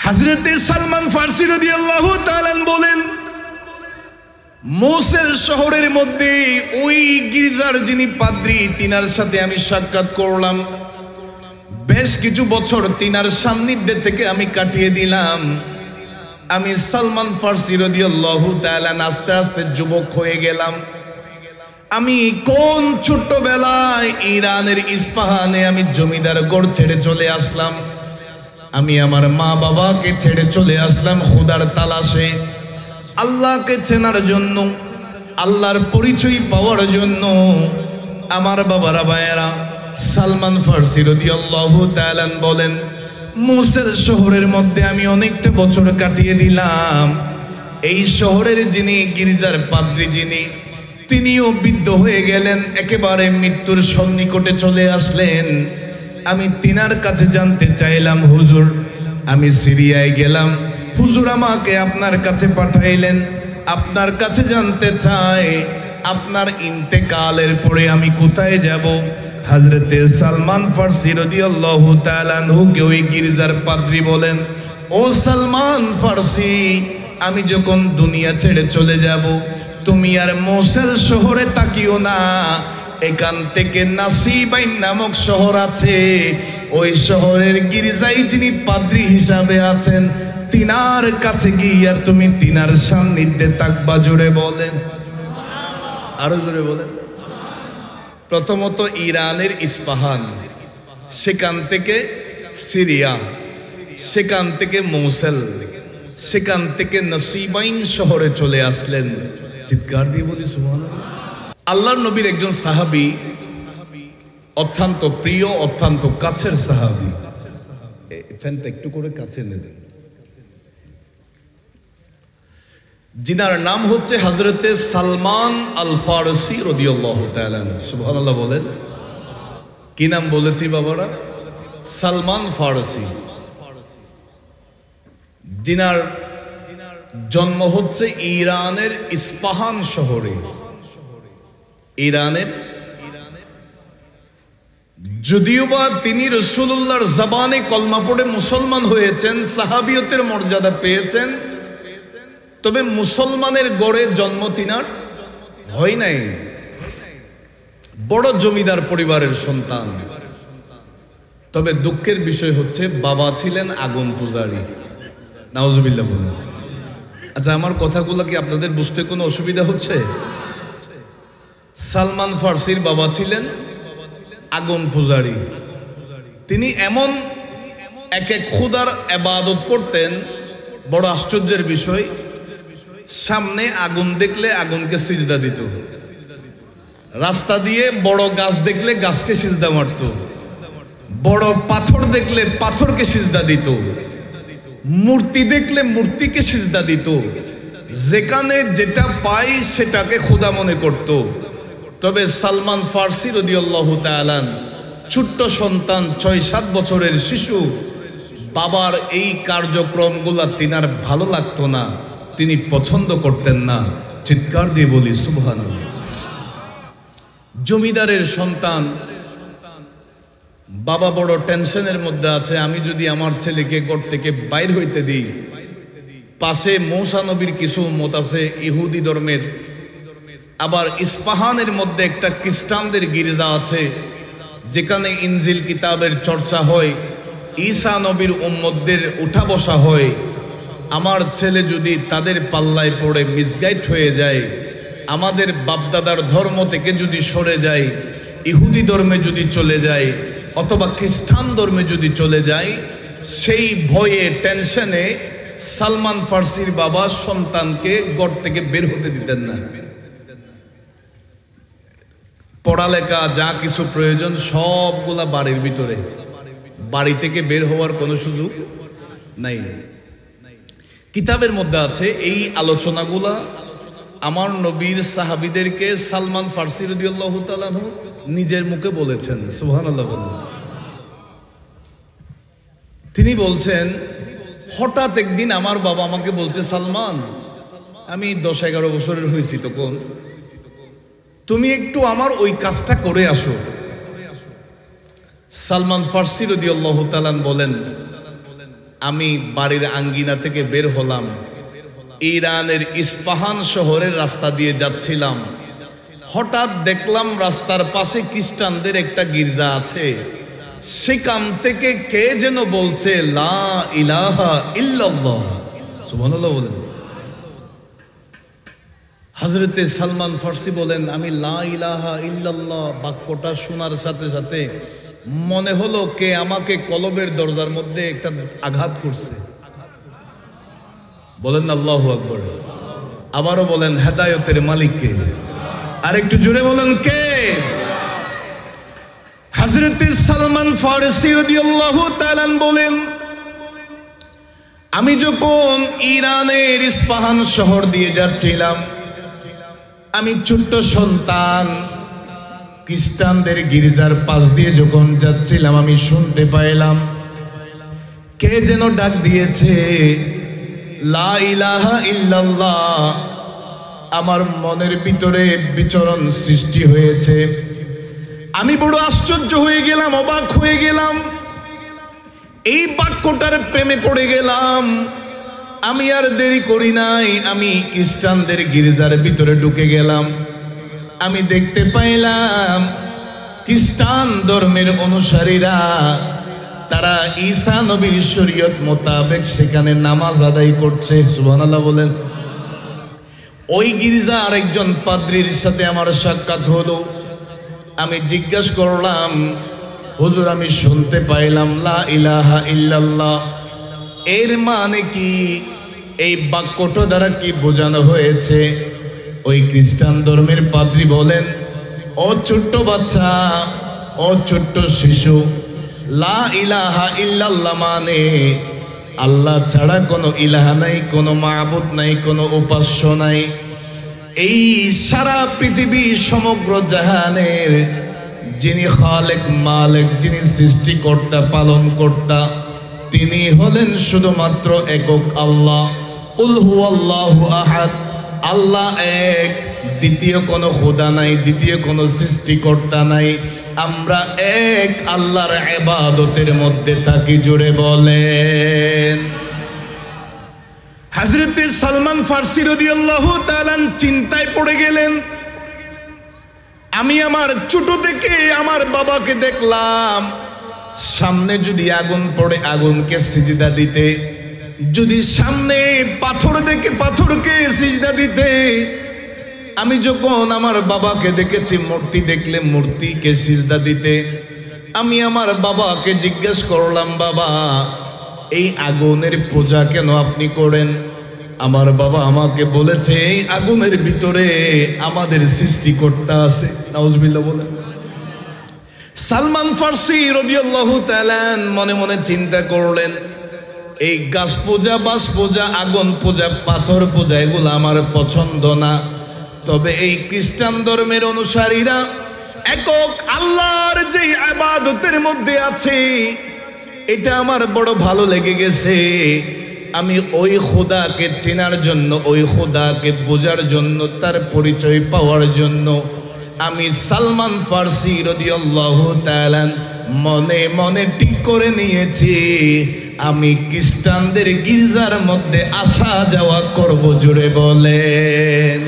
হযরতে সালমান ফারসি রাদিয়াল্লাহু তাআলা বলেন, মোসেল শহরের মধ্যে ওই গির্জার যিনি পাদ্রী তিনার সাথে আমি সাক্ষাৎ করলাম। বেশ কিছু বছর তিনার সান্নিধ্যে থেকে আমি কাটিয়ে দিলাম। আমি সালমান ফারসি রাদিয়াল্লাহু তাআলা আস্তে আস্তে যুবক হয়ে গেলাম। আমি কোন ছোট্টবেলায় ইরানের ইস্পাহানে আমি জমিদার ঘর ছেড়ে চলে আসলাম। আমি আমার মা বাবাকে ছেড়ে চলে আসলাম খোদার তালাশে, আল্লাহকে চেনার জন্য, আল্লাহর পরিচয় পাওয়ার জন্য। আমার বাবারা ভাইয়েরা, সালমান ফারসি রাদিয়াল্লাহু তাআলা বলেন, মোসেল শহরের মধ্যে আমি অনেকটা বছর কাটিয়ে দিলাম। এই শহরের যিনি গির্জার পাদ্রী যিনি, তিনিও বৃদ্ধ হয়ে গেলেন, একেবারে মৃত্যুর সন্নিকটে চলে আসলেন। আমি তিনার কাছে জানতে চাইলাম, হুজুর আমি সিরিয়ায় গেলাম, হুজুর আমাকে আপনার কাছে পাঠাইলেন, আপনার কাছে জানতে চাই আপনার ইন্তেকালের পরে আমি কোথায় যাব। হযরতে সালমান ফারসি রাদিয়াল্লাহু তাআলা আনহুকে ওই গির্জার পাদ্রী বলেন, ও সালমান ফারসি, আমি যখন দুনিয়া ছেড়ে চলে যাব, তুমি আর মোসেল শহরে তাকিও না, এখান থেকে নাসিবাইন নামক শহর আছে, ওই শহরের গির্জায় যিনি পাদ্রী হিসাবে আছেন তিনার কাছে গিয়া তুমি তিনার সান্নিধ্যে তাকবা। জোরে বলেন, আরো জোরে বলেন। প্রথমত ইরানের ইস্পাহান, সেখান থেকে সিরিয়া, সেখান থেকে মোসেল, সেখান থেকে নাসিবাইন শহরে চলে আসলেন। চিৎকার দিয়ে বলি সুবহানাল্লাহ। আল্লাহর নবীর একজন সাহাবী, অত্যন্ত প্রিয়, অত্যন্ত কাছের সাহাবী। ফ্যানটা একটু করে কাছে এনে দেন। যিনার নাম হচ্ছে হযরতে সালমান আল ফারসি রাদিয়াল্লাহু তাআলা। সুবহানাল্লাহ বলেন। কি নাম বলেছি বাবারা? সালমান ফারসি। যিনার জন্ম হচ্ছে ইরানের ইস্পাহান শহরে। ইরানের, যদিও বা তিনি রাসূলুল্লাহর জবানে কলমা পড়ে মুসলমান হয়েছেন, সাহাবিয়তের মর্যাদা পেয়েছেন, তবে মুসলমানের গড়ে জন্ম তিনার হয় নাই। বড় জমিদার পরিবারের সন্তান। তবে দুঃখের বিষয় হচ্ছে বাবা ছিলেন আগুন পূজারী। নাউজুবিল্লাহ বলেন। আচ্ছা, আমার কথাগুলো কি আপনাদের বুঝতে কোনো অসুবিধা হচ্ছে? সালমান ফারসির বাবা ছিলেন আগুন পূজারী। তিনি এমন এক এক খোদার ইবাদত করতেন, বড় আশ্চর্যের বিষয়, সামনে আগুন দেখলে আগুনকে সিজদা দিত, রাস্তা দিয়ে বড় গাছ দেখলে গাছকে সিজদা মারত, বড় পাথর দেখলে পাথরকে সিজদা দিত, মূর্তি দেখলে মূর্তিকে সিজদা দিত, যেখানে যেটা পাই সেটাকে খোদা মনে করত। তবে সালমান ফারসি রাদিয়াল্লাহু তাআলা, ছোট্ট সন্তান, 6-7 বছরের শিশু, বাবার এই কার্যক্রমগুলা তিনার ভালো লাগতো না, তিনি পছন্দ করতেন না। চিৎকার দিয়ে বলি সুবহানাল্লাহ। জমিদারের সন্তান, বাবা বড় টেনশনের মধ্যে আছে, আমি যদি আমার ছেলেকে ঘর থেকে বাইর হইতে দিই, পাশে মূসা নবীর কিছু মত আছে ইহুদি ধর্মের, আবার ইস্পাহানের মধ্যে একটা খ্রিস্টানদের গির্জা আছে যেখানে ইনজিল কিতাবের চর্চা হয়, ঈসা নবীর উম্মতদের উঠা বসা হয়। আমার ছেলে যদি তাদের পাল্লায় পড়ে মিসগাইড হয়ে যায়, আমাদের বাপদাদার ধর্ম থেকে যদি সরে যায়, ইহুদি ধর্মে যদি চলে যায়, অথবা খ্রিস্টান ধর্মে যদি চলে যায়, সেই ভয়ে টেনশনে সালমান ফারসির বাবা সন্তানকে ঘর থেকে বের হতে দিতেন না। পড়ালেখা যা কিছু প্রয়োজন সবগুলা বাড়ির ভিতরে, বাড়ি থেকে বের হওয়ার কোনো সুযোগ নাই। কিতাবের মধ্যে আছে এই আলোচনাগুলা আমার নবীর সাহাবীদেরকে সালমান ফারসি রাদিয়াল্লাহু তাআলা আনহু নিজের মুখে বলেছেন। সুবহানাল্লাহ বলেন। তিনি বলছেন, হঠাৎ একদিন আমার বাবা আমাকে বলছে, সালমান, আমি 10-11 বছরের হয়েছি তখন, তুমি একটু আমার ওই কাজটা করে আসো। সালমান ফারসি রাদিয়াল্লাহু তাআলা বলেন, আমি বাড়ির আঙ্গিনা থেকে বের হলাম, ইরানের ইস্পাহান শহরের রাস্তা দিয়ে যাচ্ছিলাম। হঠাৎ দেখলাম রাস্তার পাশে খ্রিস্টানদের একটা গির্জা আছে। সেখান থেকে কে যেন বলছে লা ইলাহা ইল্লাল্লাহ। সুবহানাল্লাহ বলেন। হযরতে সালমান ফার্সি বলেন, আমি লা ইলাহা ইল্লাল্লাহ বাক্যটা শোনার সাথে সাথে মনে হলো কে আমাকে কলবের দরজার মধ্যে একটা আঘাত করছে। বলেন আল্লাহু আকবার। আবারও বলেন হেদায়েতের মালিক কে? আর একটু জোরে বলেন কে? হযরতে সালমান ফারসি রাদিয়াল্লাহু তাআলা বলেন, আমি যখন ইরানের ইস্পাহান শহর দিয়ে যাচ্ছিলাম, আমি ছোট্ট সন্তান, খ্রিস্টানদের গির্জার পাশ দিয়ে যখন যাচ্ছিলাম, আমি শুনতে পাইলাম কে যেন ডাক দিয়েছে লা ইলাহা ইল্লাল্লাহ। আমার মনের ভিতরে বিচরণ সৃষ্টি হয়েছে। আমি বড় আশ্চর্য হয়ে গেলাম, অবাক হয়ে গেলাম, এই বাক্যটার প্রেমে পড়ে গেলাম। আমি আর দেরি করি নাই, আমি খ্রিস্টানদের গির্জার ভিতরে ঢুকে গেলাম। আমি দেখতে পাইলাম খ্রিস্টান ধর্মের অনুসারীরা তারা ঈসা নবীর শরীয়ত মোতাবেক সেখানে নামাজ আদায় করছে। সুবহানাল্লাহ বলেন। ওই গির্জার একজন পাদ্রীর সাথে আমার সাক্ষাৎ হলো। আমি জিজ্ঞাসা করলাম, হুজুর আমি শুনতে পাইলাম লা ইলাহা ইল্লাল্লাহ, এর মানে কি? এই বাক্যটা দ্বারা কি বোঝানো হয়েছে? ওই খ্রিস্টান ধর্মের পাদ্রী বলেন, ও ছোট্ট বাচ্চা, ও ছোট্ট শিশু, লা ইলাহা ইল্লাল্লাহ মানে আল্লাহ ছাড়া কোনো ইলাহা নাই, কোনো মাবুদ নাই, কোনো উপাস্য নাই। এই সারা পৃথিবী সমগ্র জাহানের যিনি খালেক মালিক, যিনি সৃষ্টিকর্তা পালনকর্তা, তিনি হলেন শুধুমাত্র একক আল্লাহ। কুল হুয়াল্লাহু আহাদ, আল্লাহ এক, দ্বিতীয় কোনো খোদা নাই, দ্বিতীয় কোনো সৃষ্টিকর্তা নাই। আমরা এক আল্লাহর ইবাদতের মধ্যে থাকি। জোরে বলেন। হযরতে সালমান ফার্সি রাদিয়াল্লাহু তাআলা চিন্তায় পড়ে গেলেন। আমি আমার ছোট থেকে আমার বাবাকে দেখলাম, সামনে যদি আগুন পড়ে আগুনকে সিজদা দিতে, যদি সামনে পাথর দেখে পাথরকে সিজদা দিতে। আমি যখন আমার বাবাকে দেখেছি মূর্তি দেখলে মূর্তিকে সিজদা দিতে। আমি আমার বাবাকে জিজ্ঞেস করলাম, বাবা এই আগুনের পূজা কেন আপনি করেন? আমার বাবা আমাকে বলেছে এই আগুনের ভিতরে আমাদের সৃষ্টিকর্তা আছে। নাউজুবিল্লাহ বলেন। সালমান ফার্সি রাদিয়াল্লাহু তাআলা মনে মনে চিন্তা করলেন, এই গাছ পূজা, বাস পূজা, আগুন পূজা, পাথর পূজা এগুলো আমার পছন্দ না। তবে এই খ্রিস্টান ধর্মের অনুসারীরা একক আল্লাহর যে ইবাদতের মধ্যে আছে, এটা আমার বড় ভালো লেগে গেছে। আমি ওই খোদাকে চেনার জন্য, ওই খোদাকে বোঝার জন্য, তার পরিচয় পাওয়ার জন্য আমি সালমান ফার্সি রাদিয়াল্লাহু তাআলা মনে মনে ঠিক করে নিয়েছি আমি খ্রিস্টানদের গির্জার মধ্যে আসা যাওয়া করব। জোরে বলেন।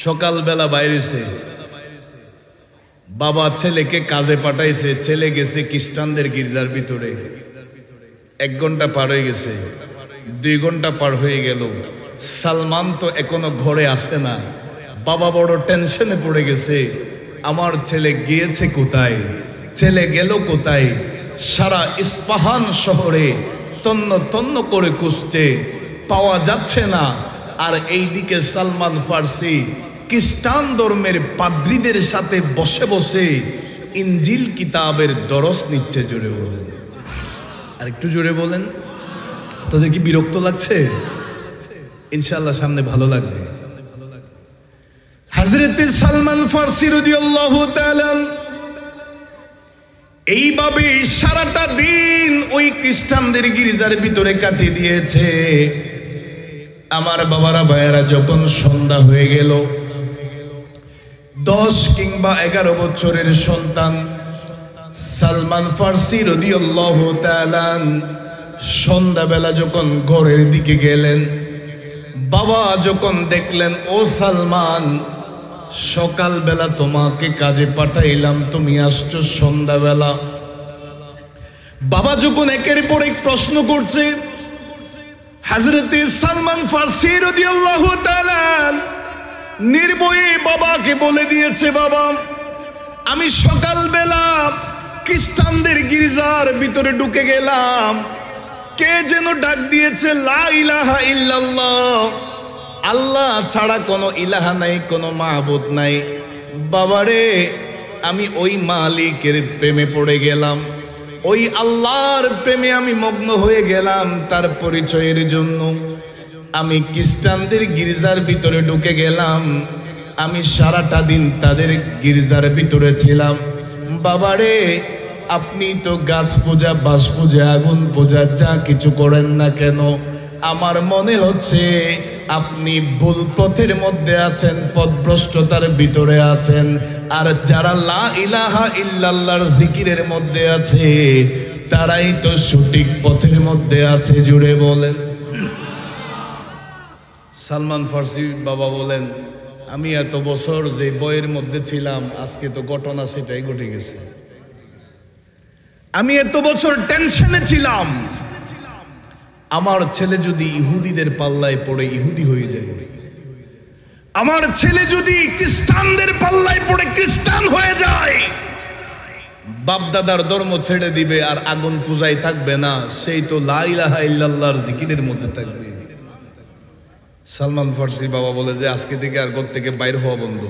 সকালবেলা বাইরেছে, বাবা ছেলেকে কাজে পাঠাইছে, ছেলে গেছে খ্রিস্টানদের গির্জার ভিতরে। 1 ঘন্টা পার হয়ে গেছে, 2 ঘন্টা পার হয়ে গেল, সালমান তো এখনো ঘরে আসে না। বাবা বড় টেনশনে পড়ে গেছে, আমার ছেলে গিয়েছে কোথায়, ছেলে গেল কোথায়? সারা ইস্পাহান শহরে তন্ন তন্ন করে খুঁজছে, পাওয়া যাচ্ছে না। আর এইদিকে সালমান ফার্সি খ্রিস্টান ধর্মের পাদ্রীদের সাথে বসে বসে ইনজিল কিতাবের দরস নিচ্ছে। জোরে বলেন। আর একটু জোরে বলেন। তাদের কি বিরক্ত লাগছে? ইনশাআল্লাহ সামনে ভালো লাগবে। হযরতে সালমান ফার্সি রাদিয়াল্লাহু তাআলা এইভাবে সারাটা দিন ওই খ্রিস্টানদের গির্জার ভিতরে কাটিয়ে দিয়েছে। আমার বাবারা ভাইয়েরা, যখন সন্ধ্যা হয়ে গেল, 10 কিংবা 11 বছরের সন্তান সালমান ফার্সি রাদিয়াল্লাহু তাআলা সন্ধ্যাবেলা যখন ঘরের দিকে গেলেন, বাবা যখন দেখলেন, ও সালমান, সকালবেলা তোমাকে কাজে পাঠাইলাম, তুমি আসছো সন্ধ্যাবেলা। বাবা যখন একের পর এক প্রশ্ন করছে, হযরতে সালমান ফার্সি রাদিয়াল্লাহু তাআলা নির্ভয়ে বাবাকে বলে দিয়েছে, বাবা, আমি সকালবেলা খ্রিস্টানদের গির্জার ভিতরে ঢুকে গেলাম, কে যেন ডাক দিয়েছে, লা ইলাহা ইল্লাল্লাহ, আল্লাহ ছাড়া কোনো ইলাহা নাই, কোনো মাহবুদ নাই। বাবারে, আমি ওই মালিকের প্রেমে পড়ে গেলাম, ওই আল্লাহর প্রেমে আমি মগ্ন হয়ে গেলাম। তার পরিচয়ের জন্য আমি খ্রিস্টানদের গির্জার ভিতরে ঢুকে গেলাম, আমি সারাটা দিন তাদের গির্জার ভিতরে ছিলাম। বাবারে, আপনি তো গাছ পূজা, বাস পূজা, আগুন পূজা যা কিছু করেন না কেন, আমার মনে হচ্ছে আপনি ভুল পথের মধ্যে আছেন, পথভ্রষ্টতার ভিতরে আছেন। আর যারা লা ইলাহা ইল্লাল্লাহর জিকিরের মধ্যে আছে, তারাই তো সঠিক পথের মধ্যে আছে। জুড়ে বলেন। সালমান ফার্সি বাবা বলেন, আমি এত বছর যে বইয়ের মধ্যে ছিলাম, আজকে তো ঘটনা সেটাই ঘটে গেছে। আমি এত বছর টেনশনে ছিলাম, আমার ছেলে যদি ইহুদিদের পাল্লায় পড়ে ইহুদি হয়ে যায়, আমার ছেলে যদি খ্রিস্টানদের পাল্লায় পড়ে খ্রিস্টান হয়ে যায়, বাপ দাদার ধর্ম ছেড়ে দিবে আর আগুন পূজায় থাকবে না, সেই তো লা ইলাহা ইল্লাল্লাহর জিকিরের মধ্যে থাকবে। সালমান ফার্সি বাবা বলে যে আজকে থেকে আর ঘর থেকে বাইর হওয়া বন্ধ,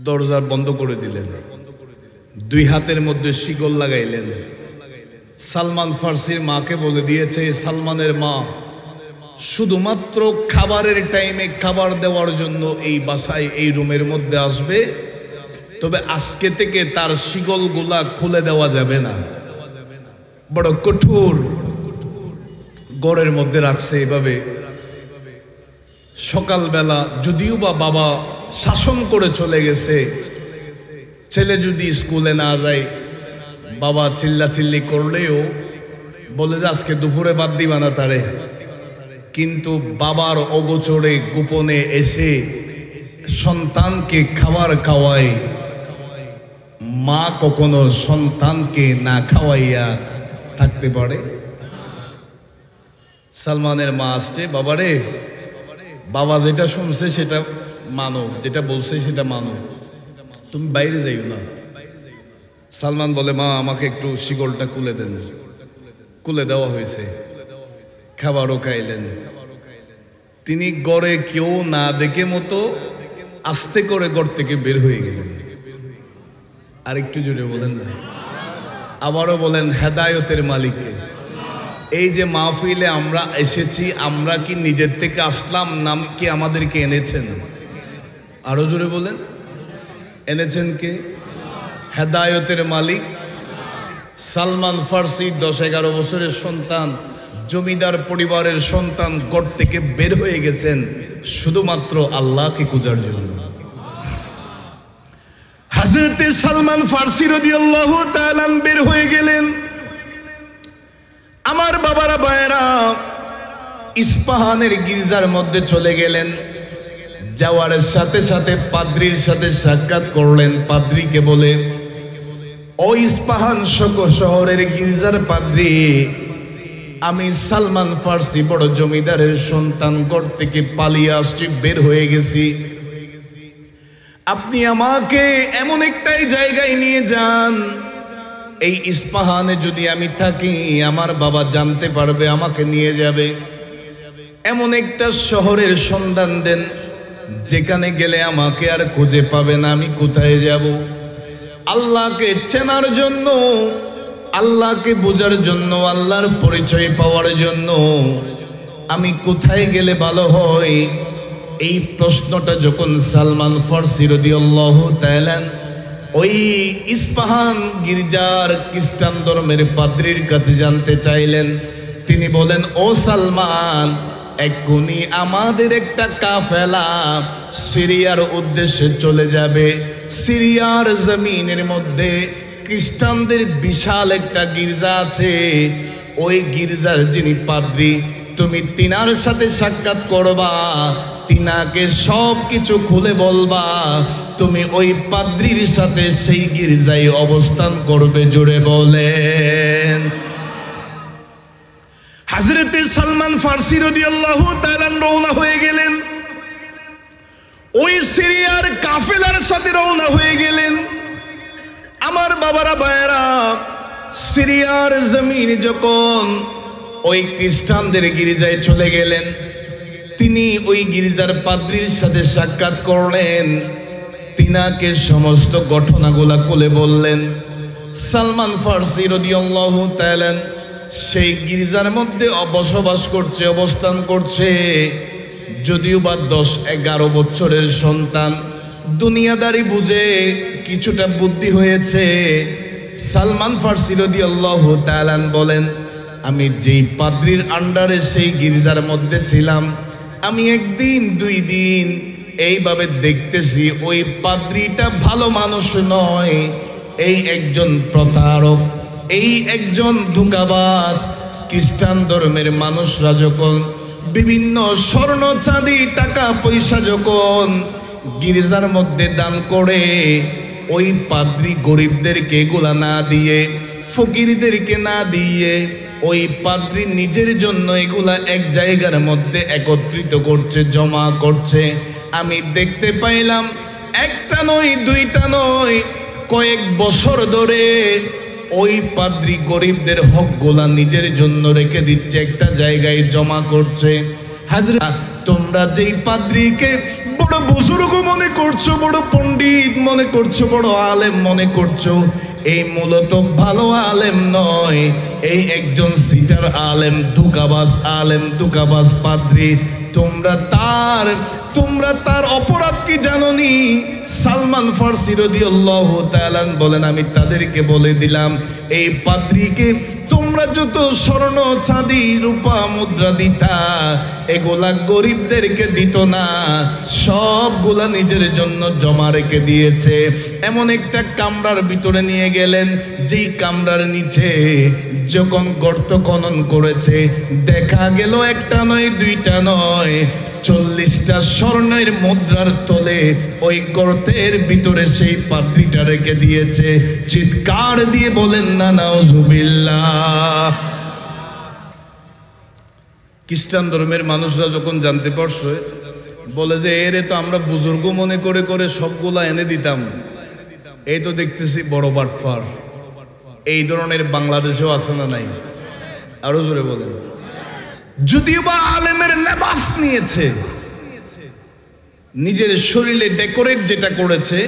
দরজা বন্ধ করে দিলেন, দুই হাতের মধ্যে শিকল লাগাইলেন। সালমান ফার্সির মাকে বলে দিয়েছে, সালমানের মা শুধুমাত্র খাবারের টাইমে খাবার দেওয়ার জন্য এই বাসায়, এই রুমের মধ্যে আসবে, তবে আজকে থেকে তার শিকলগুলা খুলে দেওয়া যাবে না। বড় কঠোর ঘরের মধ্যে রাখছে এভাবে। সকালবেলা যদিও বা বাবা শাসন করে চলে গেছে, ছেলে যদি স্কুলে না যায়, বাবা চিল্লাচিল্লি করলেও বলে যে আজকে দুপুরে বাদ দিবা না তারে। কিন্তু বাবার অগোচরে গোপনে এসে সন্তানকে খাবার খাওয়ায়, মা কখনো সন্তানকে না খাওয়াইয়া থাকতে পারে? সালমানের মা আসছে, বাবারে, বাবা যেটা শুনছে সেটা মানো, যেটা বলছে সেটা মানো, তুমি বাইরে যাইও না। সালমান বলে, মা আমাকে একটু শিকলটা খুলে দেন। খুলে দেওয়া হয়েছে, খাবারও খাইলেন। তিনি গড়ে কেউ না দেখে মতো আস্তে করে ঘর থেকে বের হয়ে গেলেন। আর একটু জুড়ে বলেন না। আবারও বলেন, হেদায়তের মালিককে। এই যে মাহফিলে আমরা এসেছি, আমরা কি নিজের থেকে আসলাম, নাম কি আমাদেরকে এনেছেন? আরো জোরে বলেন, এনেছেন কে? হেদায়তের মালিক। সালমান ফার্সি 10-11 বছরের সন্তান, জমিদার পরিবারের সন্তান, ঘর থেকে বের হয়ে গেছেন শুধুমাত্র আল্লাহকে খোঁজার জন্য। হযরতে সালমান ফার্সি রাদিয়াল্লাহু তাআলা বের হয়ে গেলেন। আমার বাবারা, ভাইয়েরা, ইস্পাহানের গির্জার মধ্যে চলে গেলেন। যাওয়ার সাথে সাথে পাদ্রীর সাথে সাক্ষাৎ করলেন। পাদ্রীকে বলে, ও ইস্পাহান শহরের গির্জার পাদ্রী, আমি সালমান ফার্সি বড় জমিদারের সন্তান, ঘর থেকে পালিয়ে আসছি, বের হয়ে গেছি। আপনি আমাকে এমন একটাই জায়গায় নিয়ে যান, এই ইস্পাহানে যদি আমি থাকি, আমার বাবা জানতে পারবে, আমাকে নিয়ে যাবে। এমন একটা শহরের সন্ধান দেন যেখানে গেলে আমাকে আর খুঁজে পাবে না। আমি কোথায় যাব? আল্লাহকে চেনার জন্য, আল্লাহকে বোঝার জন্য, আল্লাহর পরিচয় পাওয়ার জন্য আমি কোথায় গেলে ভালো হয়? এই প্রশ্নটা যখন সালমান ফার্সি রাদিয়াল্লাহু তাআলা ওই ইস্পাহান গির্জার খ্রিস্টান ধর্মের পাদ্রীর কাছে জানতে চাইলেন, তিনি বলেন, ও সালমান, এক্ষুনি আমাদের একটা কাফেলা সিরিয়ার উদ্দেশ্যে চলে যাবে। সিরিয়ার জমিনের মধ্যে খ্রিস্টানদের বিশাল একটা গির্জা আছে। ওই গির্জার যিনি পাদ্রী, তুমি তিনার সাথে সাক্ষাৎ করবা, তিনাকে সব কিছু খুলে বলবা, তুমি ওই পাদ্রীর সাথে সেই গির্জায় অবস্থান করবে। জোরে বলেন। হযরতে সালমান ফার্সি রাদিয়াল্লাহু তাআলা রওনা হয়ে গেলেন, ওই সিরিয়ার কাফেলার সাথে রওনা হয়ে গেলেন। আমার বাবারা ভাইয়েরা, সিরিয়ার জমিনে যখন ওই খ্রিস্টানদের গির্জায় চলে গেলেন, তিনি ওই গির্জার পাদ্রীর সাথে সাক্ষাৎ করলেন, তিনাকে সমস্ত ঘটনাগুলা খুলে বললেন। সালমান ফার্সি রাদিয়াল্লাহু তাআলা সেই গির্জার মধ্যে বসবাস করছে, অবস্থান করছে। যদিও বা 10-11 বছরের সন্তান, দুনিয়াদারি বুঝে, কিছুটা বুদ্ধি হয়েছে। সালমান ফার্সি রাদিয়াল্লাহু তাআলা বলেন, আমি যেই পাদ্রীর আন্ডারে সেই গির্জার মধ্যে ছিলাম, আমি একদিন 2 দিন এইভাবে দেখতেছি ওই পাদ্রীটা ভালো মানুষ নয়, এই একজন প্রতারক, এই একজন ধোঁকাবাজ। খ্রিস্টান ধর্মের মানুষরা যখন বিভিন্ন স্বর্ণ চাঁদি টাকা পয়সা যখন গির্জার মধ্যে দান করে, ওই পাদ্রী গরিবদেরকে এগুলা না দিয়ে, ফকিরদেরকে না দিয়ে, ওই পাদ্রী নিজের জন্য এগুলা এক জায়গার মধ্যে একত্রিত করছে, জমা করছে। আমি দেখতে পাইলাম একটা নয়, দুইটা নয়, কয়েক বছর ধরে ওই পাদ্রী গরিবদের হকগুলা নিজের জন্য রেখে দিচ্ছে, একটা জায়গায় জমা করছে। হাজরা, তোমরা যেই পাদ্রীকে বড় বুজুর্গ মনে করছো, বড় পণ্ডিত মনে করছো, বড় আলেম মনে করছো, এই মূলত ভালো আলেম নয়, এই একজন সিটার আলেম, ধোঁকাবাজ আলেম, ধোঁকাবাজ পাদ্রী। তোমরা তার অপরাধ কি জানোনি? সালমান ফার্সি রাদিয়াল্লাহু তাআলা বলেন, আমি তাদেরকে বলে দিলাম, এই পাদ্রীকে তোমরা যত স্বর্ণ চাঁদি রূপা মুদ্রা দিতা, এগুলা গরিবদেরকে দিত না, সবগুলা নিজের জন্য জমা রেখে দিয়েছে। এমন একটা কামরার ভিতরে নিয়ে গেলেন, যেই কামরার নিচে যখন গর্ত খনন করেছে, দেখা গেল একটা নয়, দুইটা নয়, 40টা স্বর্ণের মুদ্রার তলে ওই গর্তের ভিতরে সেই পাদ্রীটা রেখে দিয়েছে। চিৎকার দিয়ে বলেন না নাউজুবিল্লাহ। খ্রিস্টান ধর্মের মানুষরা যখন জানতে পারছে, বলে যে এরে তো আমরা বুজুর্গ মনে করে করে সবগুলা এনে দিতাম, এই তো দেখতেছি বড় বাটফার। এই ধরনের বাংলাদেশেও আছে না নাই? আরো জোরে বলেন। যদিও বা আলেমের লেবাস নিয়েছে, নিজের শরীরে ডেকোরেট যেটা করেছে,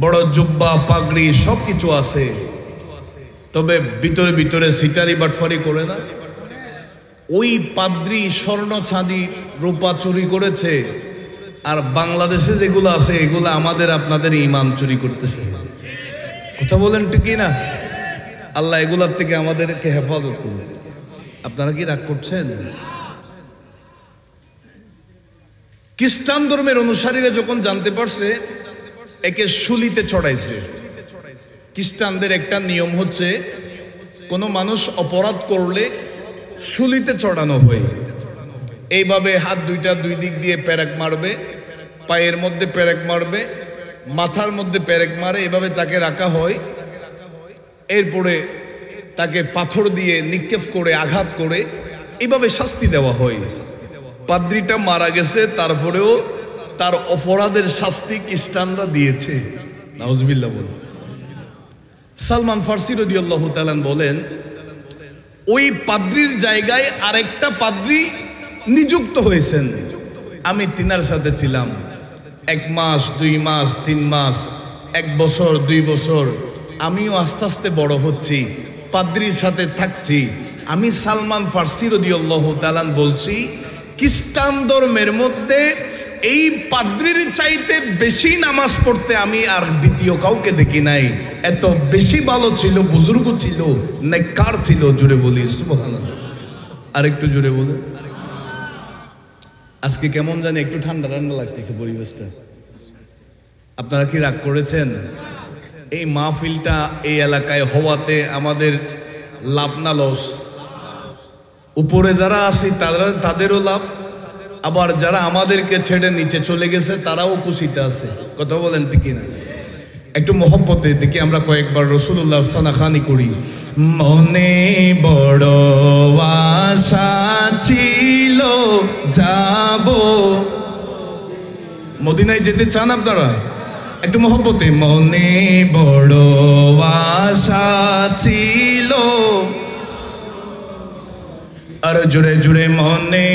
বড় জুব্বা পাগড়ি সবকিছু আছে, তবে ভিতরে ভিতরে সিটারি বাটফারি করে না। ওই পাদ্রী স্বর্ণ চাঁদি রূপা চুরি করেছে, আর বাংলাদেশে যেগুলো আছে এগুলো আমাদের আপনাদের ঈমান চুরি করতেছে। কথা বলেন ঠিক না? আল্লাহ এগুলার থেকে আমাদেরকে হেফাজত করুন। আপনারা কি রাগ করছেন? খ্রিস্টান ধর্মের অনুসারীরা যখন জানতে পারছে, একে শুলিতে চড়াইছে। খ্রিস্টানদের একটা নিয়ম হচ্ছে, কোনো মানুষ অপরাধ করলে শুলিতে চড়ানো হয়। এইভাবে হাত দুইটা দুই দিক দিয়ে পেরেক মারবে, পায়ের মধ্যে পেরেক মারবে, মাথার মধ্যে পেরেক মারে, এভাবে তাকে রাখা হয়। এরপরে তাকে পাথর দিয়ে নিক্ষেপ করে আঘাত করে এইভাবে শাস্তি দেওয়া হয়। পাদ্রীটা মারা গেছে, তারপরেও তার অপরাধের শাস্তি খ্রিস্টানরা দিয়েছে। নাউজুবিল্লাহ বলেন। সালমান ফার্সি রাদিয়াল্লাহু তাআলা বলেন, ওই পাদ্রীর জায়গায় আরেকটা পাদ্রী নিযুক্ত হয়েছেন। আমি তিনার সাথে ছিলাম 1 মাস, 2 মাস, 3 মাস, 1 বছর, 2 বছর। আমিও আস্তে আস্তে বড় হচ্ছি, পাদ্রীর সাথে থাকছি। আমি সালমান ফার্সি রাদিয়াল্লাহু তাআলা বলছি, খ্রিস্টান ধর্মের মধ্যে এই পাদ্রীর চাইতে বেশি নামাজ পড়তে আমি আর দ্বিতীয় কাউকে দেখি নাই। এত বেশি ভালো ছিল, বুজুর্গ ছিল, নেককার ছিল। জুড়ে বলি সুবহানাল্লাহ। আর একটু জুড়ে বলে। আজকে কেমন জানি একটু ঠান্ডা ঠান্ডা লাগতেছে পরিবেশটা। আপনারা কি রাগ করেছেন? এই মাহফিলটা এই এলাকায় হওয়াতে আমাদের লাভ না লস? উপরে যারা আসি তাদেরও লাভ, আবার যারা আমাদেরকে ছেড়ে নিচে চলে গেছে তারাও খুশিতে আছে। কথা বলেন ঠিক না? একটু মোহব্বতের দিকে আমরা কয়েকবার রাসূলুল্লাহ সানাখানি করি। মনে বড় আশা ছিল যাব, মদিনায় যেতে চান আপনারা? একটু মোহব্বতে। মনে বড় আশা ছিল, আর জুড়ে জুড়ে মনে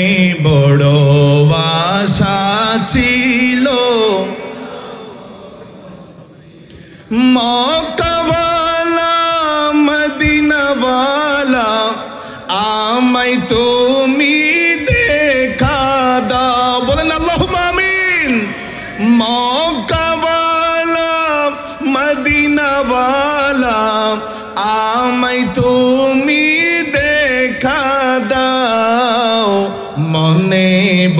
বড় আশা ছিল, মক্কাওয়ালা মদিনাওয়ালা আমায় তুমি দেখা দাও। বলেন আল্লাহুম্মা আমিন। মক্কাওয়ালা মদিনাওয়ালা আমায় তুমি দেখা দাও, মনে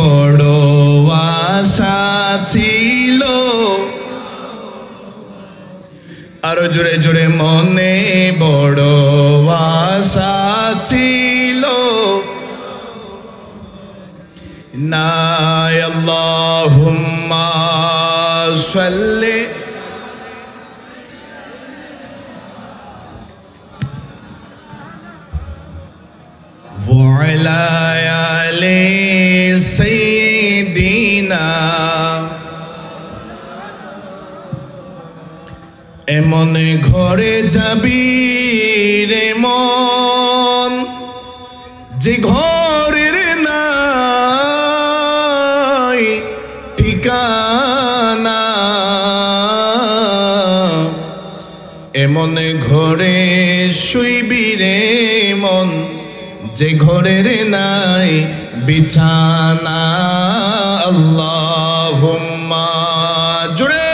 বড় আশা ছিল, আরো জোরে জোরে মনে বড় আশা ছিল। না আল্লাহুম্মা সাল্লি ওয়ালা আলি সাইয়্যিদিনা। এমন ঘরে যাবি রে মন, যে ঘরের নাই ঠিকানা। এমন ঘরে শুইবি রে মন, যে ঘরের নাই বিছানা। আল্লাহুম্মা জুড়ে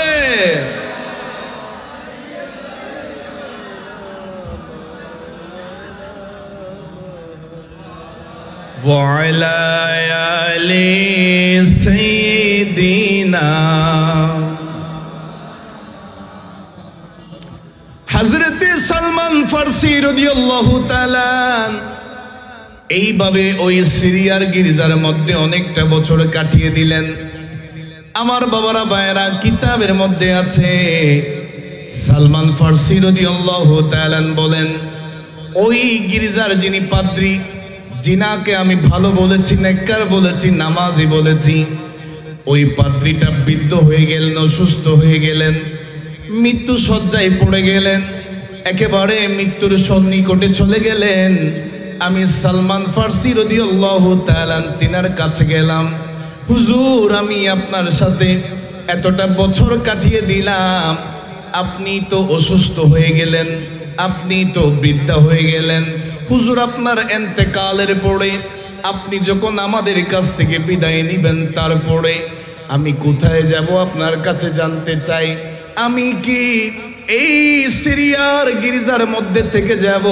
ওয়ালা আলি সাইয়্যিদিনা। হযরতে সালমান ফারসি রাদিয়াল্লাহু তাআলা এইভাবে ওই সিরিয়ার গির্জার মধ্যে অনেকটা বছর কাটিয়ে দিলেন। আমার বাবারা ভাইয়েরা, কিতাবের মধ্যে আছে সালমান ফারসি রাদিয়াল্লাহু তাআলা বলেন, ওই গির্জার যিনি পাদ্রী, জিনাকে আমি ভালো বলেছি, নেককার বলেছি, নামাজি বলেছি, ওই পাদ্রীটা বৃদ্ধ হয়ে গেলেন, অসুস্থ হয়ে গেলেন, মৃত্যু শয্যায় পড়ে গেলেন, একেবারে মৃত্যুর সন্নিকটে চলে গেলেন। আমি সালমান ফারসি রাদিয়াল্লাহু তাআলা তিনার কাছে গেলাম, হুজুর আমি আপনার সাথে এতটা বছর কাটিয়ে দিলাম, আপনি তো অসুস্থ হয়ে গেলেন, আপনি তো বৃদ্ধা হয়ে গেলেন, হুজুর আপনার ইন্তেকালের পরে আপনি যখন আমাদের কাছ থেকে বিদায় নিবেন, তারপরে আমি কোথায় যাব আপনার কাছে জানতে চাই। আমি কি এই সিরিয়ার গির্জার মধ্যে থেকে যাব,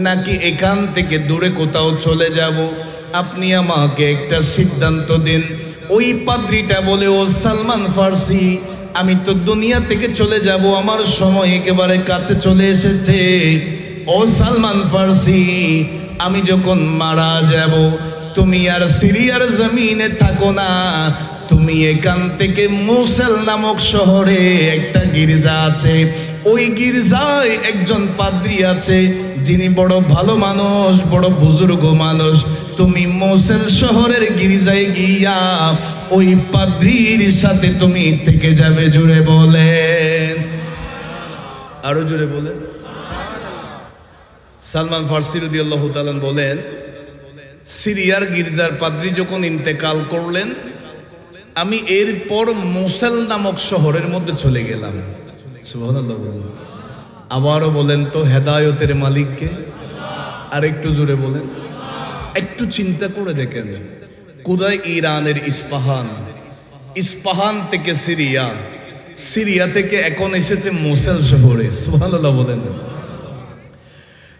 নাকি এখান থেকে দূরে কোথাও চলে যাব? আপনি আমাকে একটা সিদ্ধান্ত দিন। ওই পাদ্রীটা বলে, ও সালমান ফারসি, আমি তো দুনিয়া থেকে চলে যাব, আমার সময় একেবারে কাছে চলে এসেছে। ও সালমান ফারসি, আমি যখন মারা যাব, তুমি আর সিরিয়ার জমিনে থাকো না, তুমি এখান থেকে মুসেল নামক শহরে একটা গির্জা আছে, ওই গির্জায় একজন পাদ্রী আছে, যিনি বড় ভালো মানুষ, বড় বুজুর্গ মানুষ। তুমি মোসেল শহরের গির্জায় গিয়া ওই পাদ্রীর সাথে তুমি থেকে যাবে। জোরে বলেন, আরো জোরে বলেন। সালমান ফারসি রাদিয়াল্লাহু তাআলা বলেন, সিরিয়ার গির্জার পাদ্রী যখন ইন্তেকাল করলেন, আমি এরপর মোসেল নামক শহরের মধ্যে চলে গেলাম। সুবহানাল্লাহ বলেন। আবারও বলেন তো, হেদায়েতের মালিককে? আর একটু জোরে বলেন। একটু চিন্তা করে দেখেন, কোথায় ইরানের ইস্পাহান, ইস্পাহান থেকে সিরিয়া, সিরিয়া থেকে এখন এসেছে মোসেল শহরে। সুবহানাল্লাহ বলেন।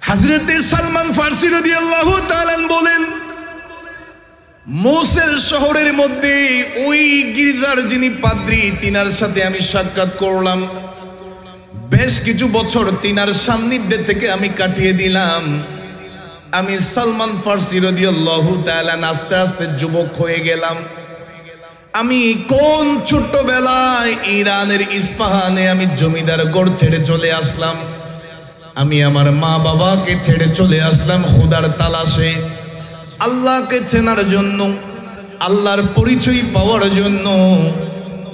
হযরতে সালমান ফারসি রাদিয়াল্লাহু তাআলা বলেন, মোসেল শহরের মধ্যে ওই গির্জার যিনি পাদ্রী তিনার সাথে আমি সাক্ষাৎ করলাম। বেশ কিছু বছর তিনার সান্নিধ্যে থেকে আমি কাটিয়ে দিলাম। আমি সালমান ফার্সি রাদিয়াল্লাহু তাআলা আস্তে আস্তে যুবক হয়ে গেলাম। আমি কোন ছোট্টবেলায় ইরানের ইস্পাহানে আমি জমিদার ঘর ছেড়ে চলে আসলাম। আমি আমার মা বাবাকে ছেড়ে চলে আসলাম খোদার তালাশে, আল্লাহকে চেনার জন্য, আল্লাহর পরিচয় পাওয়ার জন্য।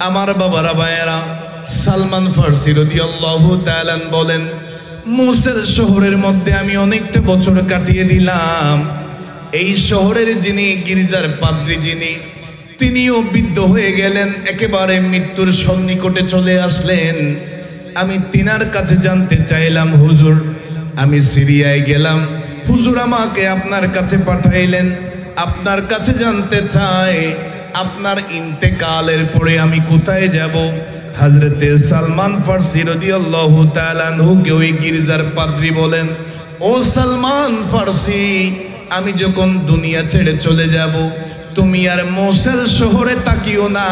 আমার বাবারা ভাইয়েরা, সালমান ফার্সি রাদিয়াল্লাহু তাআলা বলেন, মোসেল শহরের মধ্যে আমি অনেকটা বছর কাটিয়ে দিলাম। এই শহরের যিনি গির্জার পাদ্রী যিনি, তিনিও বৃদ্ধ হয়ে গেলেন, একেবারে মৃত্যুর সন্নিকটে চলে আসলেন। আমি তিনার কাছে জানতে চাইলাম, হুজুর আমি সিরিয়ায় গেলাম, হুজুর আমাকে আপনার কাছে পাঠাইলেন, আপনার কাছে জানতে চাই আপনার ইন্তেকালের পরে আমি কোথায় যাব। হযরতে সালমান ফার্সি রাদিয়াল্লাহু তাআলা আনহুকে ওই গির্জার পাদ্রী বলেন, ও সালমান ফার্সি, আমি যখন দুনিয়া ছেড়ে চলে যাব, তুমি আর মোসেল শহরে তাকিও না,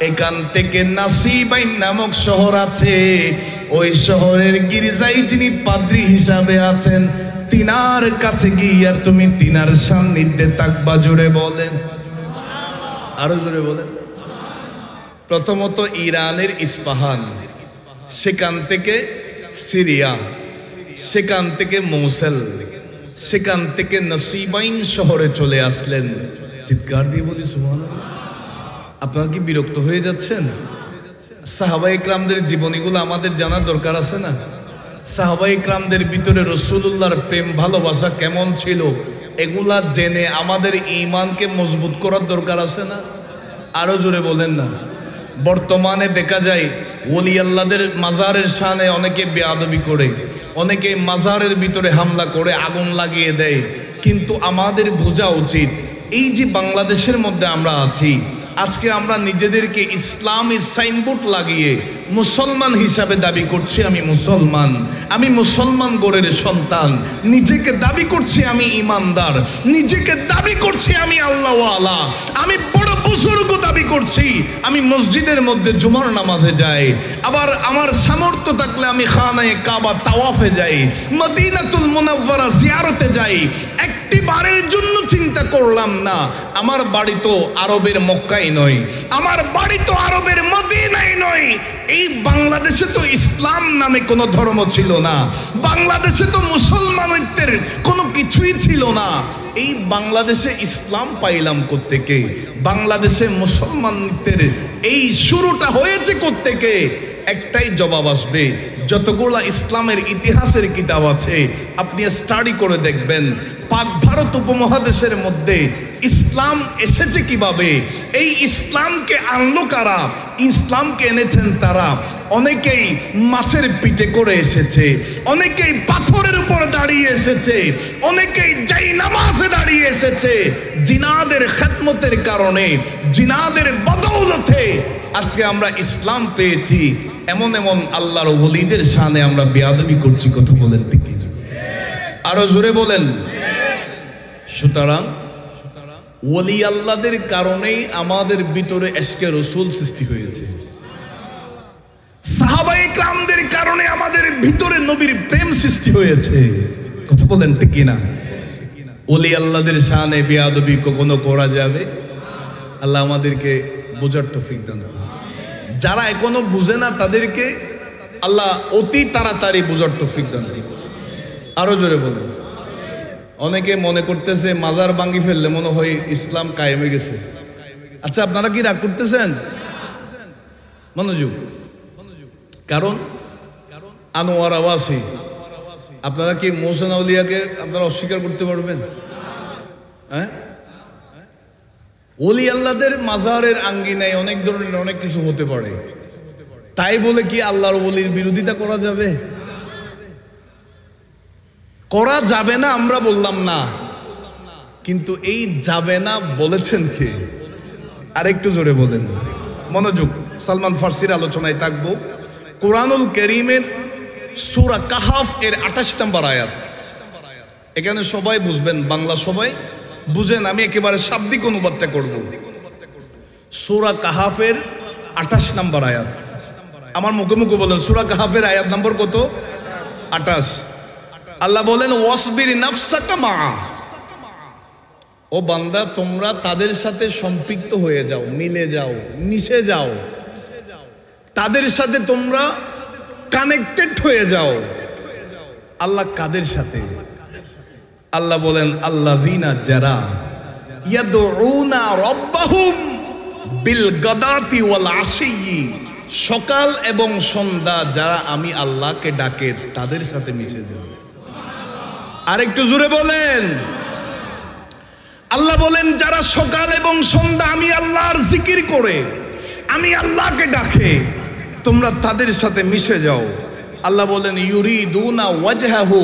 এখান থেকে নাসিবাইন নামক শহর আছে, ওই শহরের গির্জায় যিনি পাদ্রী হিসাবে আছেন তিনার কাছে গিয়া তুমি তিনার সান্নিধ্যে তাকবা। জোরে বলেন, আরো জোরে বলেন। প্রথমত ইরানের ইস্পাহান, সেখান থেকে সিরিয়া, সেখান থেকে মৌসেল, সেখান থেকে নাসিবাইন শহরে চলে আসলেন। চিৎকার দিয়ে বলি সুবহানাল্লাহ। আপনারা কি বিরক্ত হয়ে যাচ্ছেন? সাহাবায়ে কেরামদের জীবনীগুলো আমাদের জানার দরকার আছে না? সাহাবায়ে কেরামদের ভিতরে রাসূলুল্লাহর প্রেম ভালোবাসা কেমন ছিল, এগুলা জেনে আমাদের ঈমানকে মজবুত করার দরকার আছে না? আরো জোরে বলেন না। বর্তমানে দেখা যায় ওলি আল্লাহদের মাজারের শানে অনেকে বেয়াদবি করে, অনেকে মাজারের ভিতরে হামলা করে আগুন লাগিয়ে দেয়। কিন্তু আমাদের বোঝা উচিত, এই যে বাংলাদেশের মধ্যে আমরা আছি, আজকে আমরা নিজেদেরকে ইসলামী সাইনবোর্ড লাগিয়ে মুসলমান হিসাবে দাবি করছি আমি মুসলমান, আমি মুসলমান গোরের সন্তান, নিজেকে দাবি করছি আমি ইমানদার, নিজেকে দাবি করছি আমি আল্লাহওয়ালা, আমি বড় বুজুর্গ দাবি করছি, আমি মসজিদের মধ্যে জুমার নামাজে যাই, আবার আমার সামর্থ্য থাকলে আমি খানায়ে কাবা তাওয়াফে যাই, মদিনাতুল মুনাওয়ারা জিয়ারতে যাই। একটি বারের জন্য চিন্তা করলাম না আমার বাড়ি তো আরবের মক্কায় নয়, আমার বাড়ি তো আরবের মদিনায় নয়। এই বাংলাদেশে তো ইসলাম নামে কোনো ধর্ম ছিল না, বাংলাদেশে তো মুসলমানত্বের কোনো কিছুই ছিল না। এই বাংলাদেশে ইসলাম পাইলাম কোত্থেকে? বাংলাদেশে মুসলমানত্বের এই শুরুটা হয়েছে কোত্থেকে? একটাই জবাব আসবে, যতগুলা ইসলামের ইতিহাসের কিতাব আছে আপনি স্টাডি করে দেখবেন, পাক ভারত উপমহাদেশের মধ্যে ইসলাম এসেছে কিভাবে, এই ইসলামকে আনলো কারা, ইসলামকে এনেছেন তারা। অনেকেই মাছের পিঠে করে এসেছে, অনেকেই পাথরের উপর দাঁড়িয়ে এসেছে, অনেকেই যাই নামাজে দাঁড়িয়ে এসেছে। জিনাদের খেদমতের কারণে, জিনাদের বদৌলতে আজকে আমরা ইসলাম পেয়েছি। এমন এমন আল্লাহর ওলিদের শানে আমরা বেয়াদবি করছি, কথা বলেন ঠিক? আরো জোরে বলেন। সুতরাং ওলি আল্লাহদের কারণেই আমাদের ভিতরে এশকে রসুল সৃষ্টি হয়েছে, সাহাবায়ে কেরামদের কারণে আমাদের ভিতরে নবীর প্রেম সৃষ্টি হয়েছে, কথা বলেন ঠিক কিনা? ওলি আল্লাহদের শানে বেয়াদবি কখনো করা যাবে? আল্লাহ আমাদেরকে বোঝার তৌফিক দান। যারা এখনো বুঝে না তাদেরকে আল্লাহ অতি তাড়াতাড়ি বোঝার তৌফিক দান। আরো জোরে বলেন। অনেকে মনে করতেছে মাজার ভাঙি ফেললে মনে হয় ইসলাম কায়েমে গেছে। আচ্ছা, আপনারা কি রাগ করতেছেন? মনোযোগ। কারণ আনোয়ার আওয়াসি, আপনারা কি মোহসেন আউলিয়াকে আপনারা অস্বীকার করতে পারবেন? হ্যাঁ, ওলি আল্লাহদের মাজারের আঙ্গিনায় অনেক ধরনের অনেক কিছু হতে পারে, তাই বলে কি আল্লাহর ওলির বিরোধিতা করা যাবে? করা যাবে না আমরা বললাম না, কিন্তু এই যাবে না বলেছেন কে? আরেকটু জোরে বলেন। মনোযোগ। সালমান ফার্সির আলোচনায় থাকবো। কোরআনুল কারীমের সূরা কাহাফ এর 28 নম্বর আয়াত। এখানে সবাই বুঝবেন, বাংলা সবাই বুঝেন, আমি একেবারে শাব্দিক অনুবাদটা করব। সূরা কাহাফের 28 নম্বর আয়াত। আমার মুখে মুখে বলেন, সূরা কাহাফের আয়াত নম্বর কত? 28। আল্লাহ বলেন, ওয়াসবির নাফসাকা মা, ও বান্দা তোমরা তাদের সাথে সম্পৃক্ত হয়ে যাও, মিলে যাও, মিশে যাও, তাদের সাথে তোমরা কানেক্টেড হয়ে যাও। আল্লাহ কাদের সাথে? আল্লাহ বলেন, আল্লাযীনা যারা ইয়াদউনা রাব্বাহুম বিল গাদাতি ওয়াল আশিয়্যি, সকাল এবং সন্ধ্যা যারা আমি আল্লাহকে ডাকে তাদের সাথে মিশে যাও। আরেকটু জোরে বলেন। আল্লাহ বলেন, যারা সকাল এবং সন্ধ্যা আমি আল্লাহর জিকির করে, আমি আল্লাহকে ডাকে, তোমরা তাদের সাথে মিশে যাও। আল্লাহ বলেন, ইউরিদুনা ওয়াজহাহু,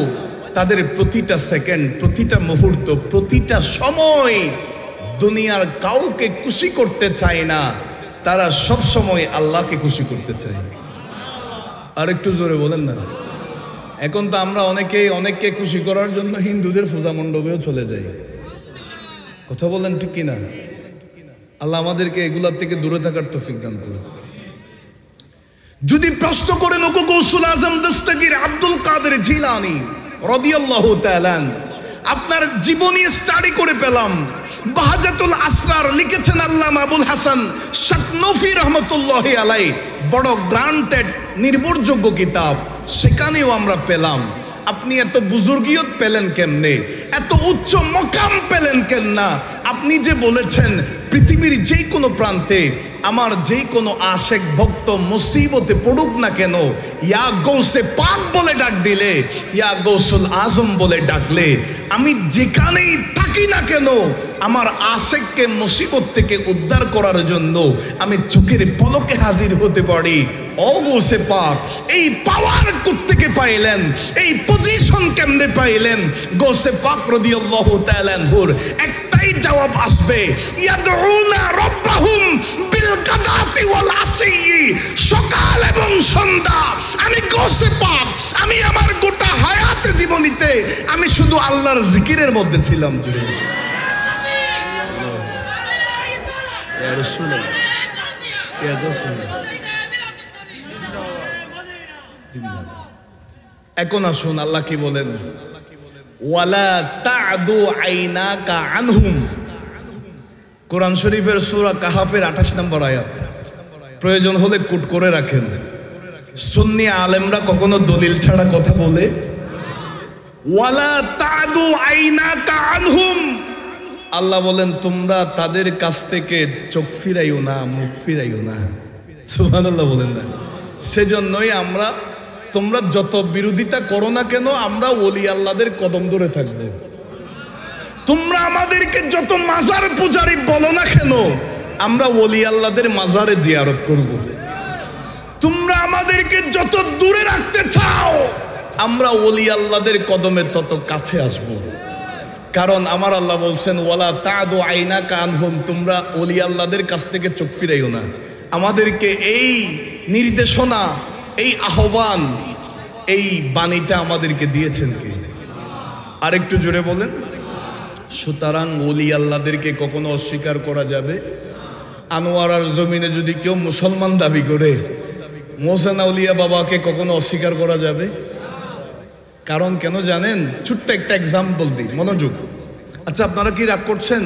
তাদের প্রতিটা সেকেন্ড, প্রতিটা মুহূর্ত, প্রতিটা সময় দুনিয়ার কাউকে খুশি করতে চায় না, তারা সব সময় আল্লাহকে খুশি করতে চায়। আর একটু জোরে বলেন না। এখন তো আমরা অনেককে খুশি করার জন্য হিন্দুদের পূজা মণ্ডপেও চলে যাই। কথা বলেন ঠিক কিনা? আল্লাহ আমাদেরকে এগুলার থেকে দূরে থাকার তৌফিক দান করুন। যদি প্রশ্ন করেন, ওগো গৌসুল আজম দস্তগীর আব্দুল কাদের জিলানী রাদিয়াল্লাহু তাআলা, আপনার জীবনী স্টাডি করে পেলাম, বাহাজাতুল আসরার লিখেছেন আল্লামা আবুল হাসান শাকনফি রাহমাতুল্লাহি আলাইহি, বড় গ্রান্টেড নির্ভরযোগ্য কিতাব। সেখানেও আমরা পেলাম আপনি এত বুজুর্গিয়ত পেলেন কেমনে, এত উচ্চ মকাম পেলেন কেন না? আপনি যে বলেছেন পৃথিবীর যেই কোনো প্রান্তে আমার যেই কোনো আশেক ভক্ত মুসিবতে পড়ুক না কেন, ইয়া গৌসে পাক বলে ডাক দিলে, ইয়া গৌসুল আজম বলে ডাকলে, আমি যেখানেই থাকি না কেন আমার আশেককে মুসিবত থেকে উদ্ধার করার জন্য আমি চোখের পলকে হাজির হতে পারি। ও গৌসে পাক, এই পাওয়ার কোত্থেকে পাইলেন? এই পজিশন কেমনে পাইলেন? গৌসে পাক রাদিয়াল্লাহু তাআলা আনহুর একটাই জবাব আসবে, ইয়াদউনা রাব্বাহুম বিল গাদাতি ওয়াল আশিয়্যি, সকাল এবং সন্ধ্যা আমি গৌসে পাক, আমি আমার গোটা হায়াতে জীবনীতে আমি শুধু আল্লাহর জিকিরের মধ্যে ছিলাম। জুড়ে ইয়া রাসূলুল্লাহ, ইয়া রাসূলুল্লাহ। এখন আসুন আল্লাহ কি বলেন, ওয়ালা তা'দু আইনাকা আনহুম। কোরআন শরীফের সূরা কাহাফের 28 নম্বর আয়াত। প্রয়োজন হলে কোট করে রাখেন। সুন্নি আলেমরা কখনো দলিল ছাড়া কথা বলে। ওয়ালা তা'দু আইনাকা আনহুম, আল্লাহ বলেন তোমরা তাদের কাছ থেকে চোখ ফিরাইও না, মুখ ফিরাইও না। সুবহানাল্লাহ বলেন না। সেজন্যই আমরা, তোমরা যত বিরোধিতা করো না কেন, আমরা ওলি আল্লাহদের কদম ধরে থাকবো। তোমরা আমাদেরকে যত মাজার পূজারি বলো না কেন, আমরা ওলি আল্লাহদের মাজারে জিয়ারত করব। তোমরা আমাদেরকে যত দূরে রাখতে চাও, আমরা ওলি আল্লাহদের কদমে তত কাছে আসব। কারণ আমার আল্লাহ বলছেন, ওয়ালা তা'দু আইনাকা আনহুম, তোমরা ওলি আল্লাহদের কাছ থেকে চোখ ফিরাইও না। আমাদেরকে এই নির্দেশনা, এই আহ্বান, এই বাণীটা আমাদেরকে দিয়েছেন কে? আরেকটু জোরে বলেন। সুতরাং ওলি আল্লাহদেরকে কখনো অস্বীকার করা যাবে? আনোয়ারার জমিনে যদি কেউ মুসলমান দাবি করে, মোহসেন আউলিয়া বাবাকে কখনো অস্বীকার করা যাবে? কারণ কেন জানেন? ছোট্ট একটা এক্সাম্পল দিই, মনোযোগ। আচ্ছা আপনারা কি রাগ করছেন?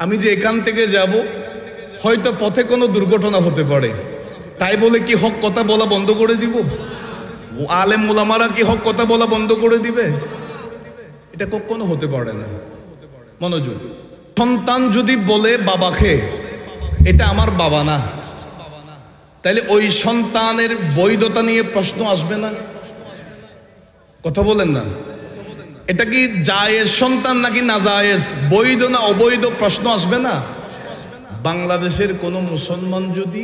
আমি যে এখান থেকে যাব, হয়তো পথে কোনো দুর্ঘটনা হতে পারে, তাই বলে কি হক কথা বলা বন্ধ করে দিব? আলেম ওলামারা কি হক কথা বলা বন্ধ করে দিবে? এটা কখনো হতে পারে না। মনোযোগ। সন্তান যদি বলে বাবাকে, এটা আমার বাবা না, তাইলে ওই সন্তানের বৈধতা নিয়ে প্রশ্ন আসবে না? কথা বলেন না। এটা কি জায়েজ সন্তান নাকি না জায়েজ, বৈধ না অবৈধ প্রশ্ন আসবে না? বাংলাদেশের কোন মুসলমান যদি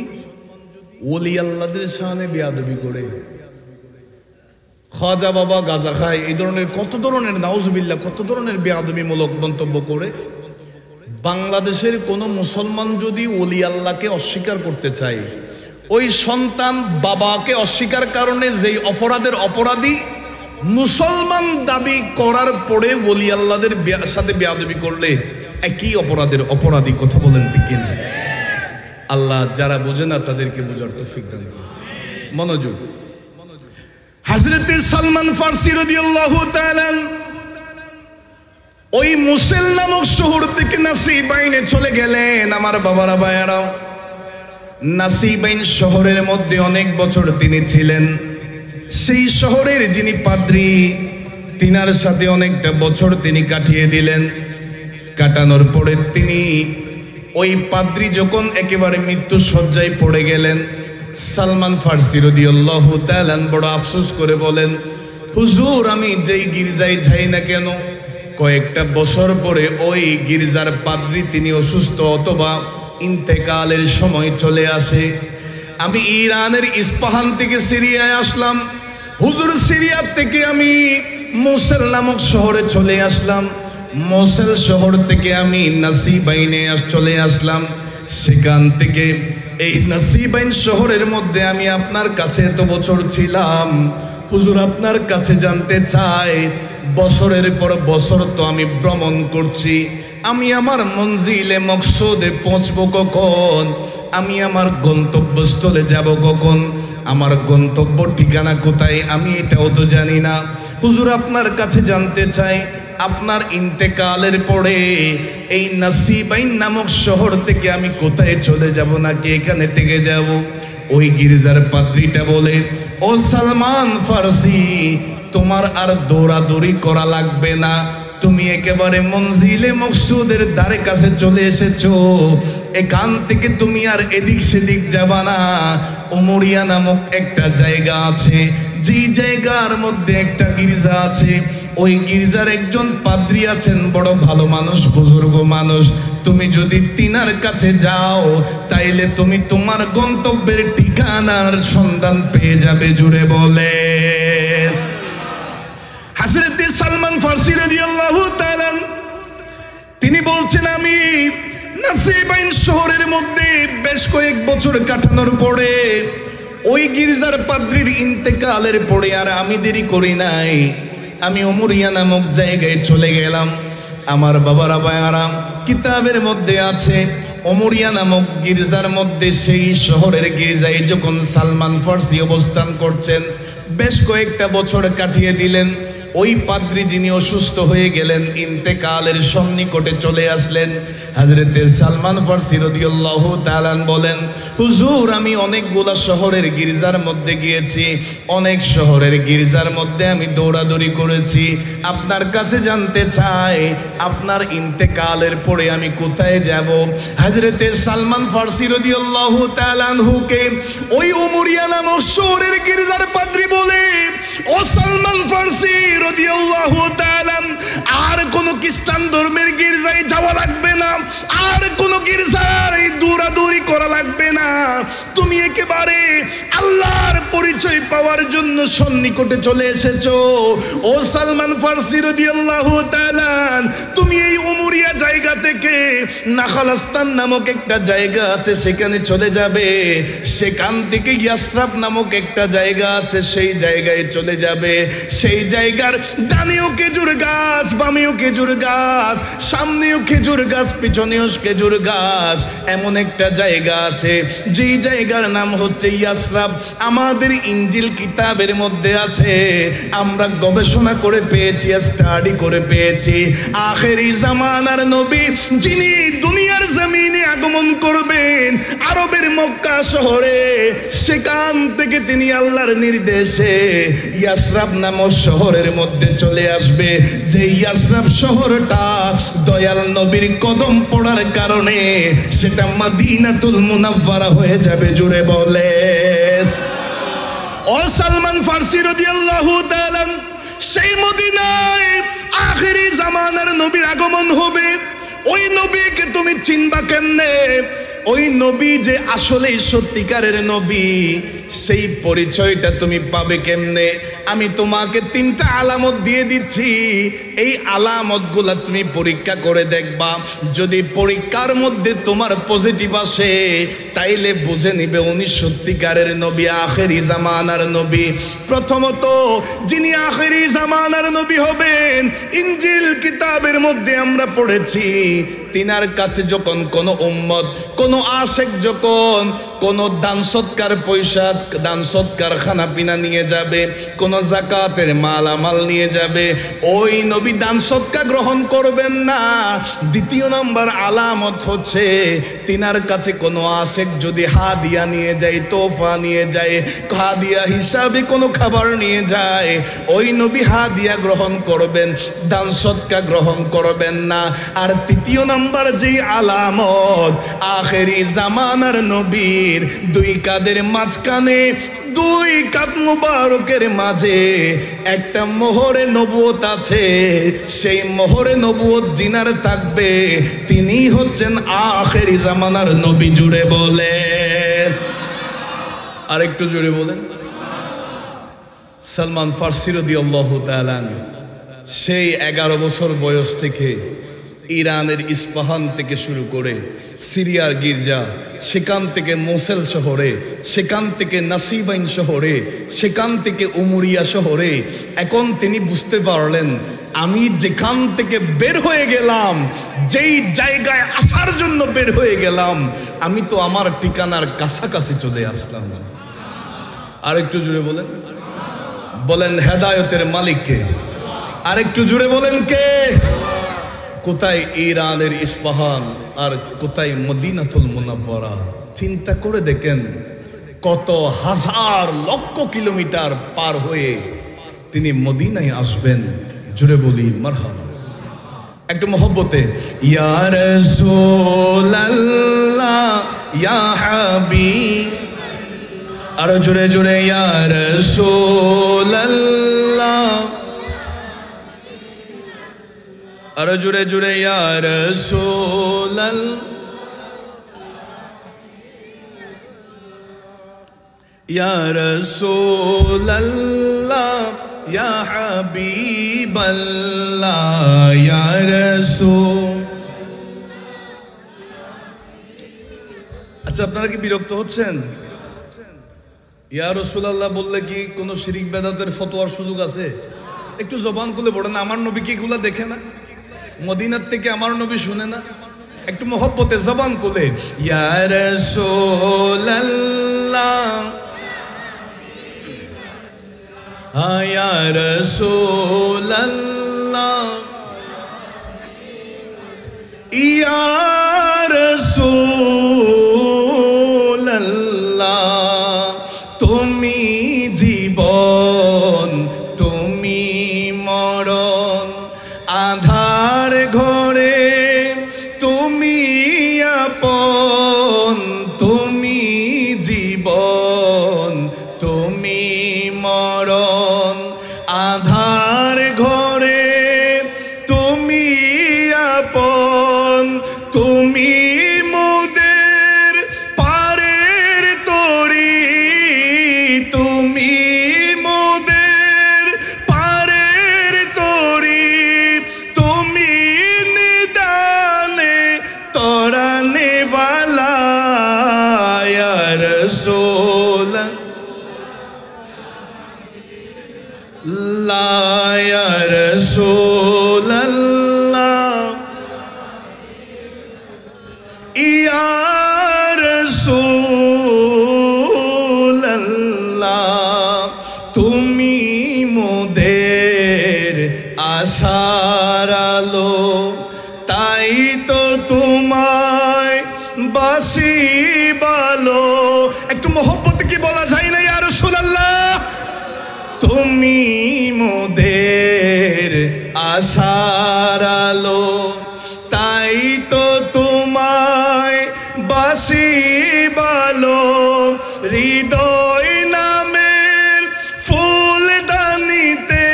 ওলি আল্লাহদের সামনে বেয়াদবি করে, খাজা বাবা গাজা খায়, এই ধরনের কত ধরনের নাউজুবিল্লাহ, কত ধরনের বেয়াদবিমূলক মন্তব্য করে, বাংলাদেশের কোন মুসলমান যদি ওলি আল্লাহকে অস্বীকার করতে চায়, ওই সন্তান বাবাকে অস্বীকার কারণে যেই অপরাধের অপরাধী, মুসলমান দাবি করার পরে ওলি আল্লাহদের সাথে বেয়াদবি করলে একই অপরাধী। কথা বলেন ঠিক কিনা? আল্লাহ যারা বোঝে না তাদেরকে বোঝার তৌফিক দান করুন। মনোযোগ। হযরতে সালমান ফারসি রাদিয়াল্লাহু তাআলা ওই মুসেল নামক শহর থেকে নাসিবাইনে চলে গেলেন। আমার বাবারা ভাইয়ারা, নাসিবাইন শহরের মধ্যে অনেক বছর তিনি ছিলেন। সেই শহরের যিনি পাদ্রী, তিনার সাথে অনেকটা বছর তিনি কাটিয়ে দিলেন। কাটানোর পরে তিনি ওই পাদ্রী যখন একেবারে মৃত্যু শয্যায় পড়ে গেলেন, সালমান ফারসি রাদিয়াল্লাহু তাআলা বড় আফসোস করে বলেন, হুজুর আমি যেই গির্জায় যাই না কেন, কয়েকটা বছর পরে ওই গির্জার পাদ্রী তিনি অসুস্থ অথবা ইন্তেকালের সময় চলে আসে। আমি ইরানের ইস্পাহান থেকে সিরিয়ায় আসলাম। হুজুর সিরিয়া থেকে আমি মোসেল নামক শহরে চলে আসলাম। মোসেল শহর থেকে আমি নাসিবাইনে চলে আসলাম। সেখান থেকে এই নাসিবাইন শহরের মধ্যে আমি আপনার কাছে এত বছর ছিলাম। হুজুর আপনার কাছে জানতে চাই, বছরের পর বছর তো আমি ভ্রমণ করছি, আমি আমার মঞ্জিলে মকসুদে পৌঁছবো কখন? আমি আমার গন্তব্যস্থলে যাব কখন? আমার গন্তব্য ঠিকানা কোথায় আমি এটাও তো জানি না। হুজুর আপনার কাছে জানতে চাই, আপনার ইন্তেকালের পরে এই নাসিবাইন নামক শহর থেকে আমি কোথায় চলে যাব, নাকি এখানে থেকে যাব? ওই গির্জার পাদ্রীটা বলে, ও সালমান ফারসি, তোমার আর দৌড়াদৌড়ি করা লাগবে না, তুমি একেবারে মঞ্জিলে মকসুদের ধারে কাছে চলে এসেছো। এখান থেকে তুমি আর এদিক সেদিক যাবা না। উমরিয়া নামক একটা জায়গা আছে, যেই জায়গার মধ্যে একটা গির্জা আছে, ওই গির্জার একজন পাদ্রী আছেন, বড় ভালো মানুষ, বুজুর্গ মানুষ। তুমি যদি তিনার কাছে যাও তাইলে তুমি তোমার গন্তব্যের ঠিকানার সন্ধান পেয়ে যাবে। জুড়ে বলে হযরতে সালমান ফারসি রাদিয়াল্লাহু তাআলা তিনি বলছেন, আমি নাসিবাইন শহরের মধ্যে বেশ কয়েক বছর কাটানোর পরে ওই গির্জার পাদ্রীর ইন্তেকালের পরে আর আমি দেরি করি নাই, আমি উমরিয়া নামক জায়গায় চলে গেলাম। আমার বাবারা ভাইয়ারা, কিতাবের মধ্যে আছে উমরিয়া নামক গির্জার মধ্যে, সেই শহরের গির্জায় যখন সালমান ফারসি অবস্থান করছেন, বেশ কয়েকটা বছর কাটিয়ে দিলেন। ওই পাদ্রী যিনি অসুস্থ হয়ে গেলেন, ইন্তেকালের সন্নিকটে চলে আসলেন, হযরতে সালমান ফারসি রাদিয়াল্লাহু তাআলা বলেন, হুজুর আমি অনেকগুলা শহরের গির্জার মধ্যে গিয়েছি, অনেক শহরের গির্জার মধ্যে আমি দৌড়াদৌড়ি করেছি, আপনার কাছে জানতে চাই আপনার ইন্তেকালের পরে আমি কোথায় যাব? হযরতে সালমান ফারসি রাদিয়াল্লাহু তাআলা আনহুকে ওই উমরিয়া নামক শহরের গির্জার পাদ্রী বলে, ও সালমান ফারসি রাদিয়াল্লাহু তাআলা, আর কোন খ্রিস্টান ধর্মের গির্জায় যাওয়া লাগবে না, আর কোন গির্জায় দৌড়াদৌড়ি করা লাগবে না, তুমি একেবারে আল্লাহর পরিচয় পাওয়ার জন্য সন্নিকটে চলে এসেছো। ও সালমান ফারসি রাদিয়াল্লাহু তাআলা, তুমি এই উমরিয়া জায়গা থেকে নাখালাস্তান নামক একটা জায়গা আছে, সেখানে চলে যাবে। সেখান থেকে ইয়াসরাব নামক একটা জায়গা আছে, সেই জায়গায় চলে যাবে। সেই জায়গার ডানেও খেজুর গাছ, বামেও খেজুর গাছ, সামনেও খেজুর গাছ, পিছনেও খেজুর গাছ, এমন একটা জায়গা আছে, যেই জায়গার নাম হচ্ছে ইয়াসরাব। আমাদের ইনজিল কিতাবের মধ্যে আছে, আমরা গবেষণা করে পেয়েছি, স্টাডি করে পেয়েছি, আখেরি জামানার নবী যিনি দুনিয়ার জমিনে আগমন করবেন আরবের মক্কা শহরে, সেখান থেকে তিনি আল্লাহর নির্দেশে ইয়াসরাব নামক শহরের মধ্যে চলে আসবে। যে ইয়াসরাব শহরটা দয়াল নবীর কদম পড়ার কারণে সেটা মদিনাতুল মুনাওয়ারা হয়ে যাবে। জুড়ে বলে ও সালমান ফারসি রাদিয়াল্লাহু তাআলা, সেই মদিনায় আখেরি জামানার নবীর আগমন হবে। ওই নবীকে তুমি চিনবা কেমনে? ওই নবী যে আসলেই সত্যিকারের নবী, সেই পরিচয়টা তুমি পাবে কেমনে? আমি তোমাকে তিনটা আলামত দিয়ে দিচ্ছি, এই আলামতগুলা তুমি পরীক্ষা করে দেখবা। যদি পরীক্ষার মধ্যে তোমার পজিটিভ আসে তাইলে বুঝে নিবে উনি সত্যিকারের নবী, আখেরি জামানার নবী। প্রথমত যিনি আখেরি জামানার নবী হবেন, ইনজিল কিতাবের মধ্যে আমরা পড়েছি তিনার কাছে যখন কোনো উম্মত, কোনো আশেক যখন কোনো দান সৎকার পয়সা, দান সৎকার খানা পিনা নিয়ে যাবে, কোনো জাকাতের মালামাল নিয়ে যাবে, ওই নবী দান সৎকার গ্রহণ করবেন না। দ্বিতীয় নম্বর আলামত হচ্ছে তিনার কাছে কোনো আশেক যদি হাদিয়া নিয়ে যায়, তোফা নিয়ে যায়, হাদিয়া হিসাবে কোনো খাবার নিয়ে যায়, ওই নবী হাদিয়া গ্রহণ করবেন, দান সৎকার গ্রহণ করবেন না। আর তৃতীয় নাম্বার যে আলামত, আখেরি জামানার নবীর দুই কাদের মাঝখানে, দুই কাঁধ মুবারকের মাঝে একটা মোহরে নবুয়ত আছে। সেই মোহরে নবুয়ত জিনার থাকবে তিনি হচ্ছেন আখেরি জামানার নবী। জুড়ে বলে, আরেকটু জুড়ে বলেন। সালমান ফারসি রাদিয়াল্লাহু তাআলা সেই 11 বছর বয়স থেকে ইরানের ইস্পাহান থেকে শুরু করে সিরিয়ার গির্জা, সেখান থেকে মোসেল শহরে, সেখান থেকে নাসিবাইন শহরে, সেখান থেকে উমরিয়া শহরে, এখন তিনি বুঝতে পারলেন আমি যেখান থেকে বের হয়ে গেলাম, যেই জায়গায় আসার জন্য বের হয়ে গেলাম, আমি তো আমার ঠিকানার কাছাকাছি চলে আসলাম। আরেকটু জুড়ে বলেন, বলেন হেদায়েতের মালিককে। আরেকটু জুড়ে বলেন কে? কোথায় ইরানের ইস্পাহান আর কোথায় মদিনাতুল মুনাওয়ারা। চিন্তা করে দেখেন কত হাজার লক্ষ কিলোমিটার পার হয়ে তিনি মদিনায় আসবেন। জুড়ে বলি মারহাবা। একটু মহব্বতে, ইয়া রাসূলুল্লাহ ইয়া হাবিব, আর জুড়ে জুড়ে ইয়া রাসূলুল্লাহ, আর জুড়ে জুড়ে ইয়া রাসূলুল্লাহ, ইয়া রাসূলুল্লাহ ইয়া হাবিবাল্লাহ, ইয়া রাসূল। আচ্ছা, আপনারা কি বিরক্ত হচ্ছেন? ইয়া রাসূলুল্লাহ বললে কি কোনো শিরিক বেদাতের ফতোয়ার সুযোগ আছে? একটু জবান খুলে পড়েন। আমার নবী কি এগুলা দেখে না? মদিনার থেকে আমার নবী শুনে না? একটু মহব্বতে জবান খুলে, ইয়া রাসূলুল্লাহ, ইয়া রাসূলুল্লাহ, ইয়া রাসূলুল্লাহ, তুমি জীবন, তুমি মরণ, আধার ঘরে তুমি আপন, তুমি জীবন, তুমি মরণ, আধার ঘরে তুমি আপন, তুমি মোদের পারের তরি, তুমি মোদের পারের তরি, তুমি নিদানে তরানে বালা, ইয়া রাসূল ইয়া রাসূলুল্লাহ, ইয়া রাসূলুল্লাহ, তুমি মোদের আশার আলো, তাই তো তোমায় বাসি ভালো। একটু মহব্বতে কি বলা যায় না? ইয়া রাসূলুল্লাহ, তুমি মোদের আশার আলো, তাই তো তোমায় বাসি ভালো। হৃদয় নামের ফুলদানিতে,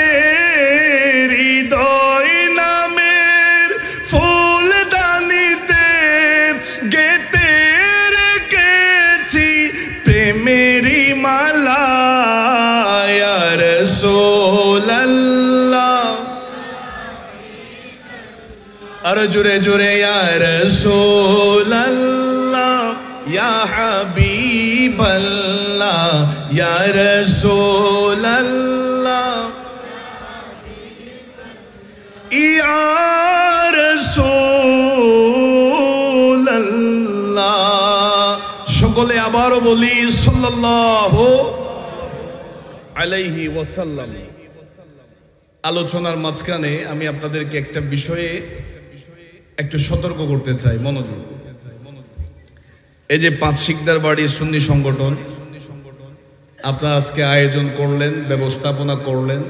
হৃদয় নামের ফুলদানিতে গেতে রেখেছি প্রেমেরই মালা, ইয়া রাসূলুল্লাহ, আর জোরে জোরে ইয়া রাসূলুল্লাহ ইয়া হাবিবাল্লাহ ইয়া রাসূলুল্লাহ ইয়া রাসূলুল্লাহ। সকলে আবারও বলি সাল্লাল্লাহু আলাইহি ওয়াসাল্লাম। আলোচনার মাঝখানে আমি আপনাদেরকে একটা বিষয়ে একটু সতর্ক করতে চাই, মনোযোগ। এই যে পাঁচ শিকদার বাড়ি সুন্নি সংগঠন আপনারা আজকে আয়োজন করলেন, ব্যবস্থাপনা করলেন,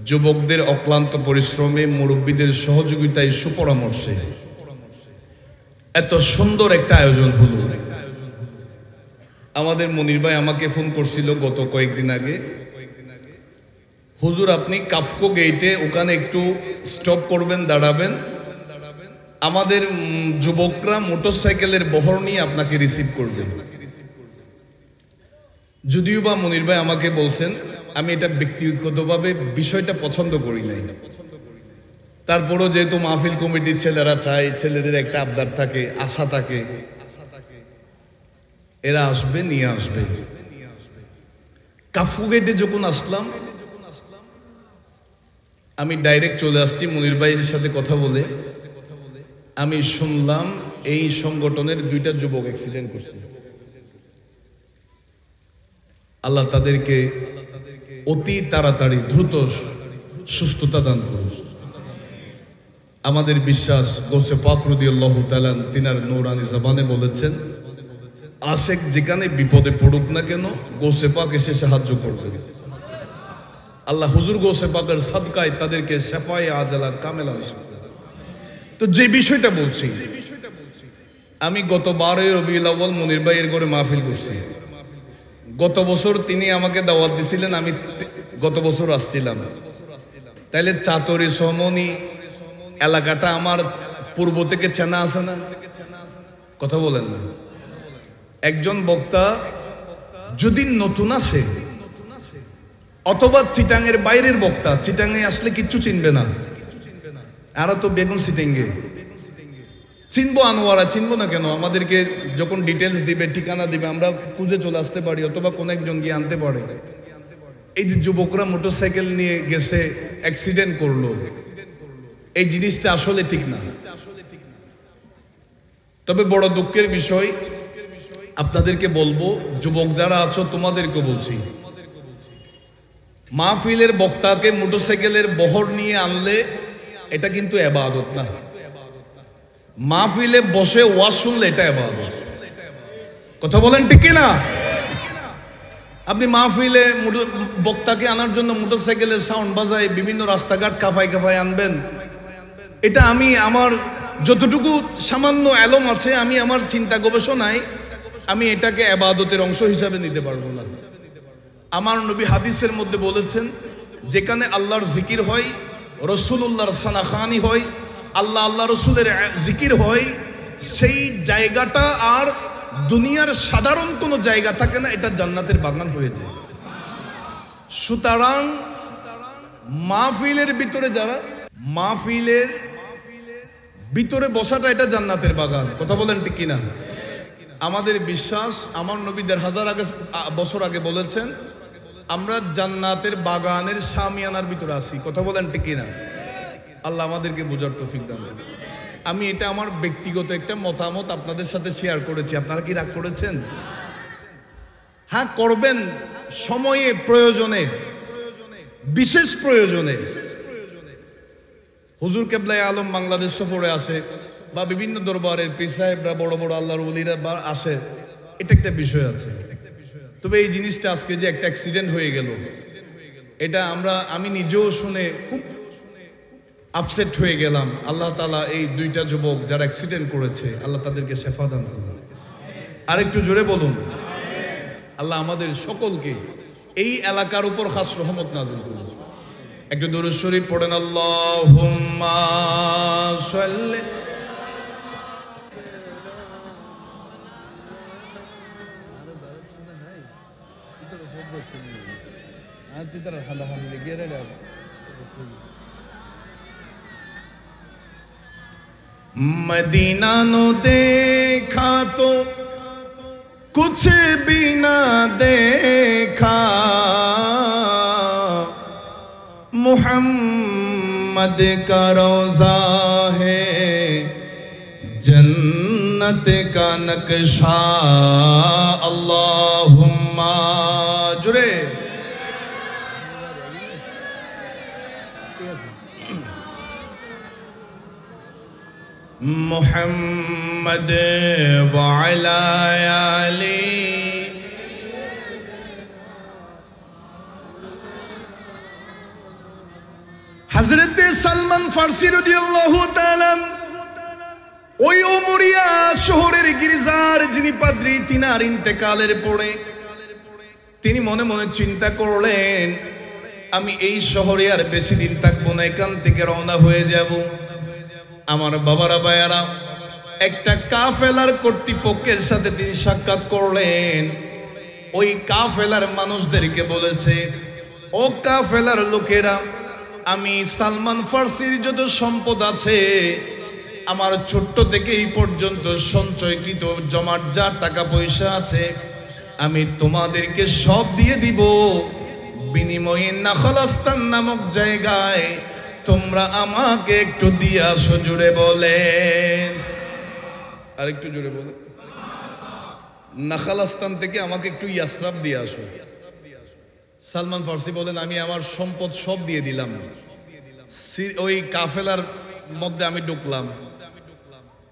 যুবকদের অক্লান্ত পরিশ্রমে, মুরব্বীদের সহযোগিতায়, সুপরামর্শে এত সুন্দর একটা আয়োজন হলো। আমাদের মনির ভাই আমাকে ফোন করছিল গত কয়েকদিন আগে, হুজুর আপনি কাফকো গেটে ওখানে একটু স্টপ করবেন, দাঁড়াবেন, আমাদের যুবকরা মোটরসাইকেলের বহর নিয়ে আপনাকে রিসিভ করবে। যদিও বা মনির ভাই আমাকে বলছেন, আমি এটা ব্যক্তিগতভাবে বিষয়টা পছন্দ করি নাই, তারপরও যেহেতু মাহফিল কমিটির ছেলেরা চায়, ছেলেদের একটা আবদার থাকে, আশা থাকে, এরা আসবে, নিয়ে আসবে। কাফকো গেটে যখন আসলাম আমি ডাইরেক্ট চলে আসছি মনির ভাইয়ের সাথে কথা বলে। আমি শুনলাম এই সংগঠনের 2টা যুবক অ্যাক্সিডেন্ট করছে। আল্লাহ তাদেরকে অতি তাড়াতাড়ি দ্রুত সুস্থতা দান করুন। আমাদের বিশ্বাস গৌসে পাক রাদিয়াল্লাহু তাআলা তিনার নূরানি জবানে বলেছেন, আশেক যেখানে বিপদে পড়ুক না কেন গৌসে পাক এসে সাহায্য করবে। আল্লাহ হুজুর গৌসে পাকের সাদকায় তাদেরকে শাফায়ে আজালা কামেলা। তো যে বিষয়টা বলছি, আমি গত 12 রবিউল আউয়াল মনির ভাইয়ের ঘরে মাহফিল করছি। গত বছর তিনি আমাকে দাওয়াত দিছিলেন, আমি গত বছর আসছিলাম। তাইলে চাতরি সমনি এলাকাটা আমার পূর্ব থেকে চেনা আছে না? কথা বলেন না। একজন বক্তা যদি নতুন আসে অথবা চিটাঙের বাইরের বক্তা, চিটাঙে আসলে কিচ্ছু চিনবে না, আরো তো বেগুন সিটিংয়ে চিনবো, আনোয়ারা চিনবো না কেন? আমাদেরকে যখন ডিটেলস দিবে, ঠিকানা দিবে, আমরা খুঁজে চলে আসতে পারি, অথবা কোন একজন গিয়ে আনতে পারে। এই যে যুবকরা মোটরসাইকেল নিয়ে গেছে, অ্যাক্সিডেন্ট করলো, এই জিনিসটা আসলে ঠিক না। তবে বড় দুঃখের বিষয়, আপনাদেরকে বলবো, যুবক যারা আছো তোমাদেরকে বলছি, মাহফিলের বক্তাকে মোটরসাইকেলের বহর নিয়ে আনলে এটা কিন্তু ইবাদত না। মাহফিলে বসে ওয়াজ শুনলে এটা ইবাদত। কথা বলেন ঠিক কি না? আপনি মাহফিলে বক্তাকে আনার জন্য মোটরসাইকেলের সাউন্ড বাজায় বিভিন্ন রাস্তাঘাট কাফায় কাফায় আনবেন, এটা আমি আমার যতটুকু সামান্য এলম আছে, আমি আমার চিন্তা গবেষণায় আমি এটাকে ইবাদতের অংশ হিসাবে নিতে পারবো না। আমার নবী হাদিসের মধ্যে বলেছেন, যেখানে আল্লাহর জিকির হয়, রাসূলুল্লাহর সানাখানি হয়, আল্লাহ আল্লাহ রসুলের জিকির হয়, সেই জায়গাটা আর দুনিয়ার সাধারণ কোনো জায়গা থাকে না, এটা জান্নাতের বাগান হয়ে যায়। সুতরাং মাহফিলের ভিতরে যারা, মাহফিলের ভিতরে বসাটা এটা জান্নাতের বাগান। কথা বলেন ঠিক কিনা? আমাদের বিশ্বাস, আমার নবী 1500 বছর আগে বলেছেন, আমরা জান্নাতের বাগানের শামিয়ানার ভিতরে আছি। কথা বলেন ঠিক কিনা? আল্লাহ আমাদেরকে বোঝার তৌফিক দান করুন। আমি এটা আমার ব্যক্তিগত একটা মতামত আপনাদের সাথে শেয়ার করেছি। আপনারা কি রাগ করেছেন? হ্যাঁ, করবেন সময়ে, প্রয়োজনে, বিশেষ প্রয়োজনে। হুজুর কেবলায়ে আলম বাংলাদেশ সফরে আসে, বা বিভিন্ন দরবারের পীর সাহেবরা, বড় বড় আল্লাহর ওলিরা আসে, এটা একটা বিষয় আছে। তবে এই জিনিসটা আজকে যে একটা অ্যাক্সিডেন্ট হয়ে গেল, এটা আমি নিজেও শুনে খুব আপসেট হয়ে গেলাম। আল্লাহ তাআলা এই 2টা যুবক যারা অ্যাক্সিডেন্ট করেছে, আল্লাহ তাদেরকে শেফা দান করুন। আরেকটু জোরে বলুন, আল্লাহ আমাদের সকলকে এই এলাকার উপর খাস রহমত নাযিল করুন। একটু দরুদ শরীফ পড়েন, আল্লাহুম্মা সাল্লি। मदीना नो देखा तो कुछ भी ना देखा, मुहम्मद का रोज़ा है जन्नत का नक्शा। अल्लाहुम्मा जुरे मुहम्मद व अला आली। हजरत सलमान फारसी রাদিয়াল্লাহু তাআলা ওই উমরিয়া শহরের গির্জার যিনি পাদ্রী, তিনার ইন্তেকালের পরে তিনি মনে মনে চিন্তা করলেন, আমি এই শহরে আর বেশি দিন থাকবো না, এখান থেকে রওনা হয়ে যাব। আমার বাবারা ভাইয়ারা, একটা কাফেলার কর্তৃপক্ষের সাথে তিনি সাক্ষাৎ করলেন। ওই কাফেলার মানুষদেরকে বলেছে, ও কাফেলার লোকেরা, আমি সালমান ফারসির যত সম্পদ আছে, আমার ছোট্ট থেকে এই পর্যন্ত সঞ্চয়কৃত জমাট যা টাকা পয়সা আছে, আমি তোমাদেরকে সব দিয়ে দিব। বিনিময়ে নাখলাস্তান নামক জায়গায় তোমরা আমাকে একটু দিয়ে আসো। জুড়ে বলেন, আর একটু জুড়ে বলেন। নাখালাস্তান থেকে আমাকে একটু ইয়াসরাব দিয়ে আসো। সালমান ফারসি বলেন, আমি আমার সম্পদ সব দিয়ে দিলাম। ওই কাফেলার মধ্যে আমি ঢুকলাম।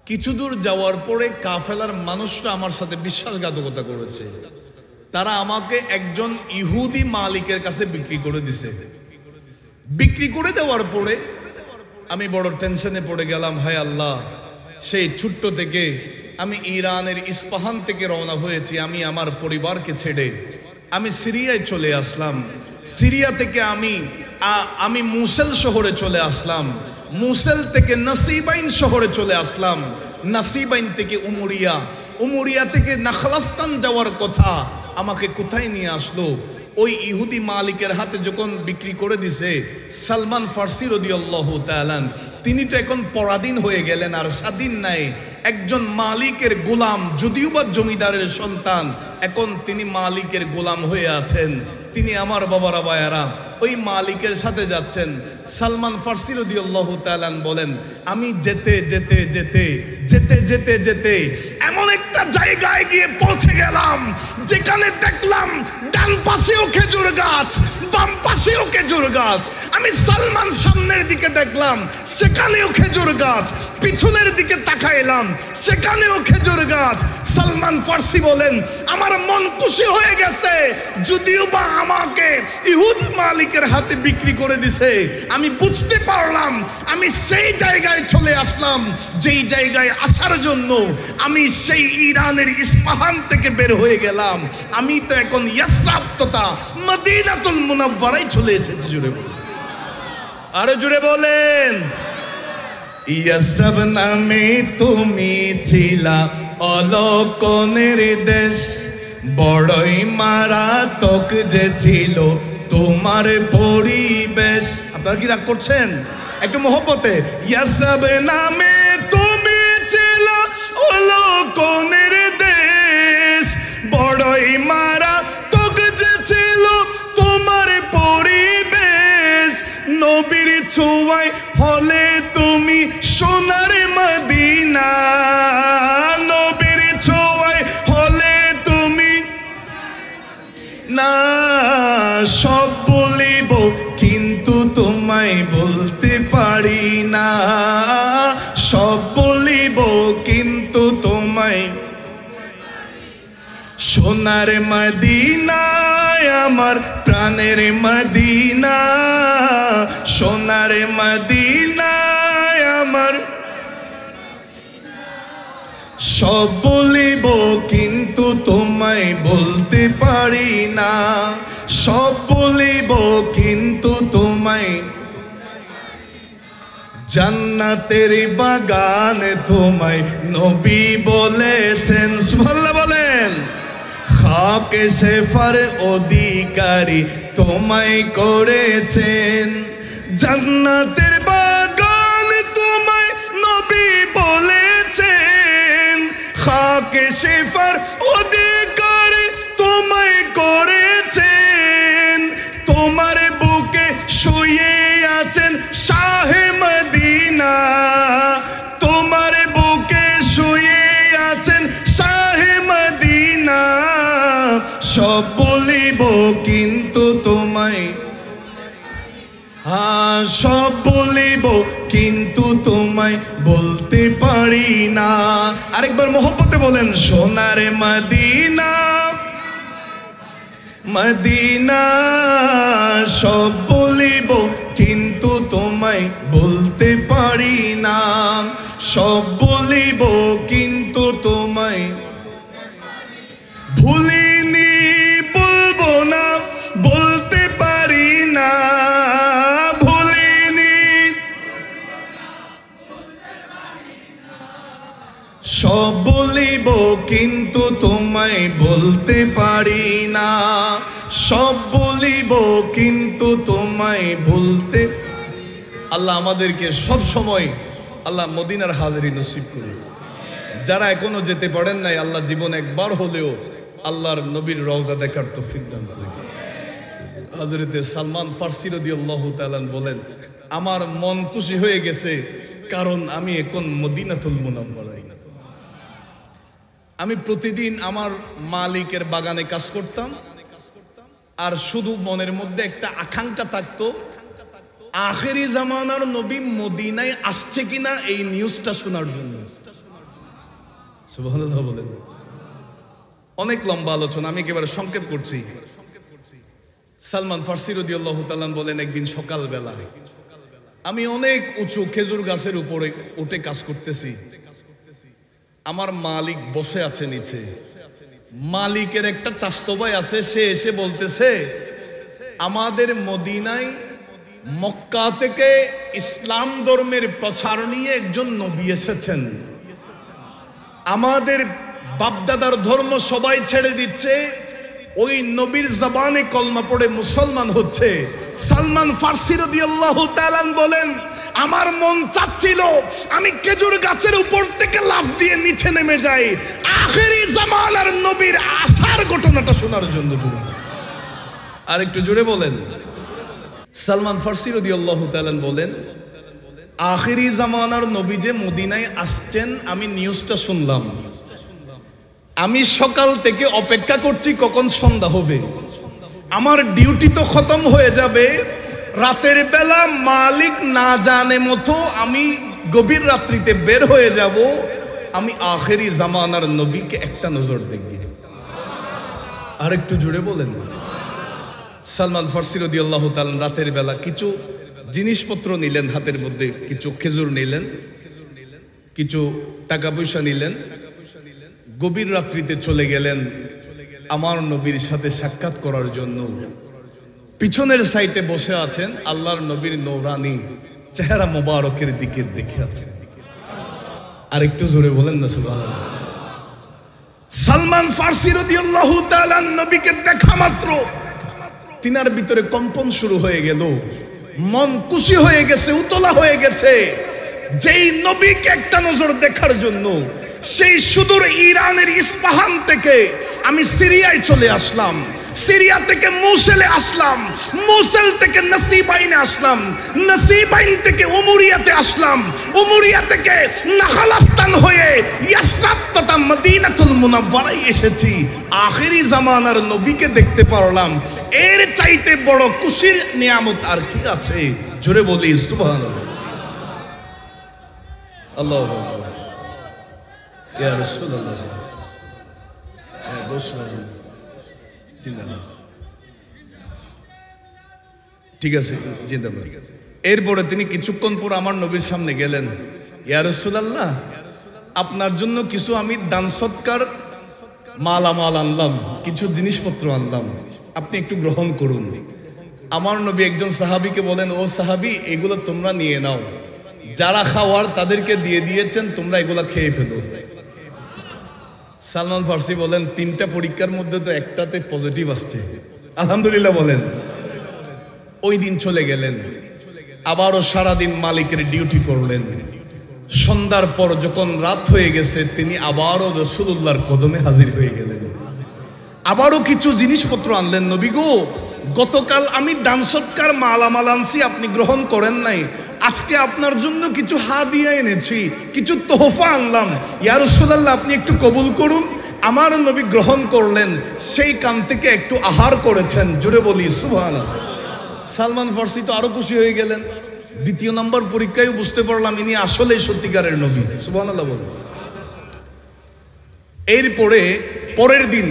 কিছু দূর যাওয়ার পরে কাফেলার মানুষরা আমার সাথে বিশ্বাসঘাতকতা করেছে। তারা আমাকে একজন ইহুদি মালিকের কাছে বিক্রি করে দিছে। বিক্রি করে দেওয়ার পরে আমি বড় টেনশনে পড়ে গেলাম। হায় আল্লাহ, সেই ছোট্ট থেকে আমি ইরানের ইস্পাহান থেকে রওনা হয়েছি, আমি আমার পরিবারকে ছেড়ে আমি সিরিয়ায় চলে আসলাম। সিরিয়া থেকে আমি মুসেল শহরে চলে আসলাম। মুসেল থেকে নাসিবাইন শহরে চলে আসলাম। নাসিবাইন থেকে উমরিয়া, উমরিয়া থেকে নাখলাস্তান যাওয়ার কথা, আমাকে কোথায় নিয়ে আসলো? ওই ইহুদি মালিকের হাতে যখন বিক্রি করে দিছে সালমান ফারসি রাদিয়াল্লাহু তাআলা, তিনি তো এখন পরাধীন হয়ে গেলেন, আর স্বাধীন নাই। একজন মালিকের গোলাম, যদিও বা জমিদারের সন্তান, এখন তিনি মালিকের গোলাম হয়ে আছেন। তিনি আমার বাবারা ভাইয়ারা ওই মালিকের সাথে যাচ্ছেন। সালমান ফারসি রাদিয়াল্লাহু তাআলা বলেন, আমি যেতে যেতে যেতে যেতে যেতে যেতে এমন একটা জায়গায় গিয়ে পৌঁছে গেলাম যেখানে দেখলাম ডান পাশেও খেজুর গাছ, বাম পাশেও খেজুর গাছ। আমি সালমান সামনের দিকে দেখলাম, সেখানেও খেজুর গাছ। পিছনের দিকে তাকাইলাম, সেখানেও খেজুর গাছ। সালমান ফারসি বলেন, আমার মন খুশি হয়ে গেছে, যদিও বা আমাকে ইহুদি মালিকের হাতে বিক্রি করে দিছে। আমি বুঝতে পারলাম আমি সেই জায়গায় চলে আসলাম যেই জায়গায় আসার জন্য আমি সেই ইরানের ইস্পাহান থেকে বের হয়ে গেলাম। আমি তো এখন ইয়াসরাব তথা মদিনাতুল মুনাওয়ারায় চলে এসেছি। জুড়ে বলেন, আরো জুড়ে বলেন। ইয়াসরাব নামে তুমি ছিলা অলকনের দেশ, বড়ই মারাত্মক যে ছিল তোমার পরিবেশ। আপনারা কি রাগ করছেন? একটু মহব্বতে। ইয়াসরাব নামে তুমি ছিলা অলকনের দেশ, বড়ই মারাত্মক যে ছিল তোমার পরিবেশ। নবীর ছোঁয়ায় হলে তুমি সোনার মদিনা, নবীর ছোঁয়ায় হলে তুমি না। সব বলিব কিন্তু তোমায় বলতে পারি না, সব বলিব কিন্তু তোমায়। সোনার মদিনায় আমার প্রাণের মদিনা, সোনার মদিনায় আমার। সব বলিব কিন্তু তোমায় বলতে পারি না, সব বলিব কিন্তু তোমায়। জান্নাতের বাগান তোমায় নবী বলেছেন। সুবহানাল্লাহ বলেন। খাকে সেফার অধিকারী তোমায় করেছেন। জান্নাতের বাগান তোমায় নবী বলেছেন। খাকে শেফার অধিকার তোমায় করেছেন, তোমার বুকে শুয়ে আছেন শাহে মদিনা, তোমার বুকে শুয়ে আছেন শাহে মদিনা। সব বলিব কিন্তু তোমায়, সব বলিব কিন্তু তোমায় বলতে পারি না। আরেকবার মোহব্বতে বলেন, সোনারে মদিনা মদিনা, সব বলিব কিন্তু তোমায় বলতে পারি না, সব বলিব কিন্তু তোমায় ভুলিনি, বলবো না, বলতে পারি না, ভুলিনি। সব বলিব কিন্তু তোমায় বলতে পারি না, সব বলিব কিন্তু তোমায় বলতে। আল্লাহ আমাদেরকে সব সময় আল্লাহ মদিনার হাজিরি নসিব করুন। যারা এখনো যেতে পারেন নাই, আল্লাহ জীবন একবার হলেও আল্লাহর নবীর রওজা দেখার তৌফিক দান করুন। হযরতে সালমান ফারসি রাদিয়াল্লাহু তাআলা বলেন, আমার মন খুশি হয়ে গেছে, কারণ আমি এখন মদিনাতুল মুনাওয়ারায়। আমি প্রতিদিন আমার মালিকের বাগানে কাজ করতাম, আর শুধু মনের মধ্যে একটা আকাঙ্ক্ষা থাকতো, আখেরি জামানার নবী মদিনায় আসছে কিনা এই নিউজটা শোনার জন্য। সুবহানাল্লাহ বলেন। অনেক লম্বা আলোচনা, আমি একেবারে সংক্ষেপ করছি। সালমান ফারসি রাদিয়াল্লাহু তাআলা বলেন, একদিন সকালবেলা আমি অনেক উঁচু খেজুর গাছের উপরে উঠে কাজ করতেছি, আমার মালিক বসে আছে নিচে। মালিকের একটা চাচতো ভাই আছে, সে এসে বলতেছে, আমাদের মদিনায় মক্কা থেকে ইসলাম ধর্মের প্রচার নিয়ে একজন নবী এসেছেন, আমাদের বাপদাদার ধর্ম সবাই ছেড়ে দিচ্ছে, ওই নবীর জবানে কলমা পড়ে মুসলমান হচ্ছে। সালমান ফারসি রাদিয়াল্লাহু তাআলা বলেন, আমার মন চাচ্ছিল আমি খেজুর গাছের উপর থেকে লাফ দিয়ে নিচে নেমে যাই, আখেরি জামানার নবীর আসার ঘটনাটা শোনার জন্য। আর একটু জোরে বলেন। সালমান ফারসি রাদিয়াল্লাহু তাআলা বলেন, আখেরি জামানার নবী যে মদিনায় আসছেন, আমি নিউজটা শুনলাম, আমি সকাল থেকে অপেক্ষা করছি কখন সন্ধ্যা হবে, আমার ডিউটি তো খতম হয়ে যাবে, রাতের বেলা মালিক না জানে মতো আমি গভীর রাত্রিতে বের হয়ে যাব, আমি আখেরি জামানার নবীকে একটা নজর দেখব। আর একটু জোরে বলেন। সালমান ফারসি রাদিয়াল্লাহু তাআলা রাতের বেলা কিছু জিনিসপত্র নিলেন, হাতের মধ্যে কিছু খেজুর নিলেন, কিছু টাকা পয়সা নিলেন, গভীর রাত্রিতে চলে গেলেন আমার নবীর সাথে সাক্ষাৎ করার জন্য। পিছনের সাইডে বসে আছেন, আল্লাহর নবীর নূরানি চেহারা মোবারকের দিকে দেখে আছে। আর একটু জোরে বলেন না সুবহানাল্লাহ। সালমান ফারসি রাদিয়াল্লাহু তাআলা নবীকে দেখা মাত্র তিনার ভিতরে কম্পন শুরু হয়ে গেল, মন খুশি হয়ে গেছে, উতলা হয়ে গেছে। যেই নবীকে একটা নজর দেখার জন্য সেই সুদূর ইরানের ইস্পাহান থেকে আমি সিরিয়ায় চলে আসলাম, সিরিয়া থেকে মুসেলে আসলাম, মুসেল থেকে নসিবাইনে আসলাম, নসিবাইন থেকে উমরিয়াতে আসলাম, উমরিয়া থেকে নাখালাস্তান হয়ে ইয়াসরাব তথা মদিনাতুল মুনাওয়ারায় এসেছি। আখেরি জামানার নবীকে দেখতে পারলাম, এর চাইতে বড় খুশির নিয়ামত আর কি আছে? জোরে বলি সুবহানাল্লাহ। আল্লাহু আকবার। ইয়া রাসূলুল্লাহ, হ্যাঁ দোস্ত জিন্দাবাদ, ঠিক আছে জিন্দাবাদ। এরপরে তিনি কিছুক্ষণ পর আমার নবীর সামনে গেলেন, ইয়া রাসূলুল্লাহ, আপনার জন্য কিছু আমি দান সৎকার মালামাল আনলাম, কিছু জিনিসপত্র আনলাম, আপনি একটু গ্রহণ করুন। আমার নবী একজন সাহাবীকে বলেন, ও সাহাবী, এগুলো তোমরা নিয়ে নাও, যারা খাওয়ার তাদেরকে দিয়ে দিয়েছেন, তোমরা এগুলা খেয়ে ফেলো। সালমান ফারসি বলেন, তিনটা পরীক্ষার মধ্যে তো একটাতে পজিটিভ আসছে, আলহামদুলিল্লাহ বলেন। ওই দিন চলে গেলেন, আবারও সারাদিন মালিকের ডিউটি করলেন। সন্ধ্যার পর যখন রাত হয়ে গেছে তিনি আবারও রাসূলুল্লাহর কদমে হাজির হয়ে গেলেন। আবারও কিছু জিনিসপত্র আনলেন। নবী গো, গতকাল আমি দান সৎকার মালামাল আনছি, আপনি গ্রহণ করেন নাই, আজকে আপনার জন্য কিছু হাদিয়া এনেছি, কিছু তোহফা আনলাম, ইয়া রাসূলুল্লাহ আপনি একটু কবুল করুন। আমার নবী গ্রহণ করলেন, সেই কান থেকে একটু আহার করেছেন। জোরে বলি সুবহানাল্লাহ। সালমান ফার্সি তো আরো খুশি হয়ে গেলেন। দ্বিতীয় নম্বর পরীক্ষায় বুঝতে পারলাম ইনি আসলেই সত্যিকারের নবী। সুবহানাল্লাহ বলেন। এরপরে পরের দিন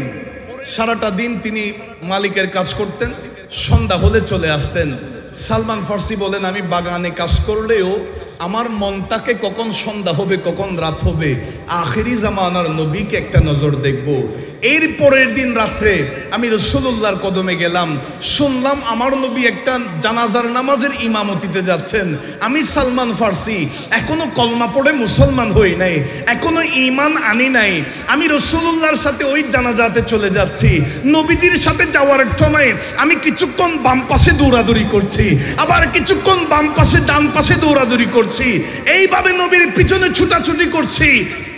সারাটা দিন তিনি মালিকের কাজ করতেন, সন্ধ্যা হলে চলে আসতেন। সালমান ফার্সি বলেন, আমি বাগানে কাজ করলেও আমার মনটাকে কখন সন্ধ্যা হবে কখন রাত হবে আখেরি জামানার নবীকে একটা নজর দেখব। এর পরের দিন রাত্রে আমি রাসূলুল্লাহর কদমে গেলাম, শুনলাম আমার নবী একটা জানাজার নামাজের ইমামতিতে যাচ্ছেন। আমি সালমান ফার্সি এখনো কলমা পড়ে মুসলমান হই নাই, এখনো ঈমান আনি নাই। আমি রাসূলুল্লাহর সাথে ওই জানাজাতে চলে যাচ্ছি। নবীজির সাথে যাওয়ার সময় আমি কিছুক্ষণ বাম পাশে দৌড়াদৌড়ি করছি, আবার কিছুক্ষণ বাম পাশে ডান পাশে দৌড়াদৌড়ি করছি, এইভাবে নবীর পিছনে ছুটাছুটি করছি।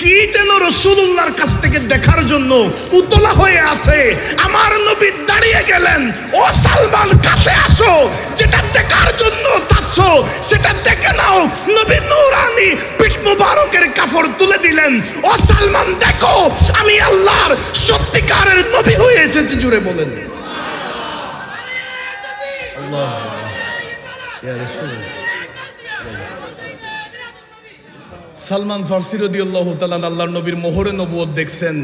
কি যেন রাসূলুল্লাহর কাছ থেকে দেখার জন্য উতলা হয়ে আছে। আমার নবী দাঁড়িয়ে গেলেন, ও সালমান কাছে আসো, যেটা দেখার জন্য চাচ্ছ সেটা দেখে নাও। নবী নূরানি পিঠ মুবারকের কাফর তুলে দিলেন, ও সালমান দেখো আমি আল্লাহর সত্যিকারের নবী হয়ে এসেছি। জুড়ে বলেন আল্লাহ ইয়া রাসূলুল্লাহ। সালমান ফার্সি রাদিয়াল্লাহু তাআলা আল্লাহর নবীর মোহরে নবুয়ত দেখছেন,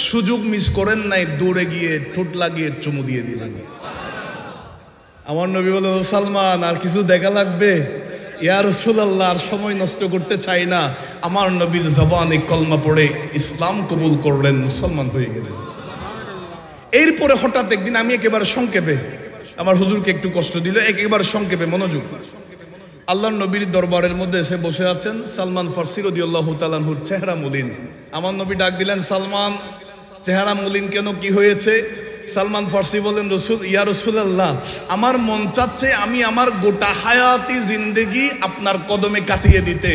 সুযোগ মিস করেন নাই, দৌড়ে গিয়ে ঠোঁট লাগিয়ে চুমু দিয়ে দিলেন। আমার নবী বলে, ও সালমান আর কিছু দেখা লাগবে? ইয়া রাসূলুল্লাহ আর সময় নষ্ট করতে চাই না। আমার নবীর জবানে কলমা পড়ে ইসলাম কবুল করলেন, মুসলমান হয়ে গেলেন। এরপরে হঠাৎ একদিন আমি একেবারে সংক্ষেপে, আমার হুজুরকে একটু কষ্ট দিল, একেবারে সংক্ষেপে মনোযোগ, আল্লাহর নবীর দরবারের মধ্যে এসে বসে আছেন সালমান ফার্সি রাদিয়াল্লাহু তাআলা আনহুর চেহারা মলিন। আমার নবী ডাক দিলেন, সালমান চেহারা মলিন কেন, কি হয়েছে? সালমান ফার্সি বলেন, ইয়া রাসূলুল্লাহ আমার মন চাচ্ছে আমি আমার গোটা হায়াতি জিন্দেগি আপনার কদমে কাটিয়ে দিতে।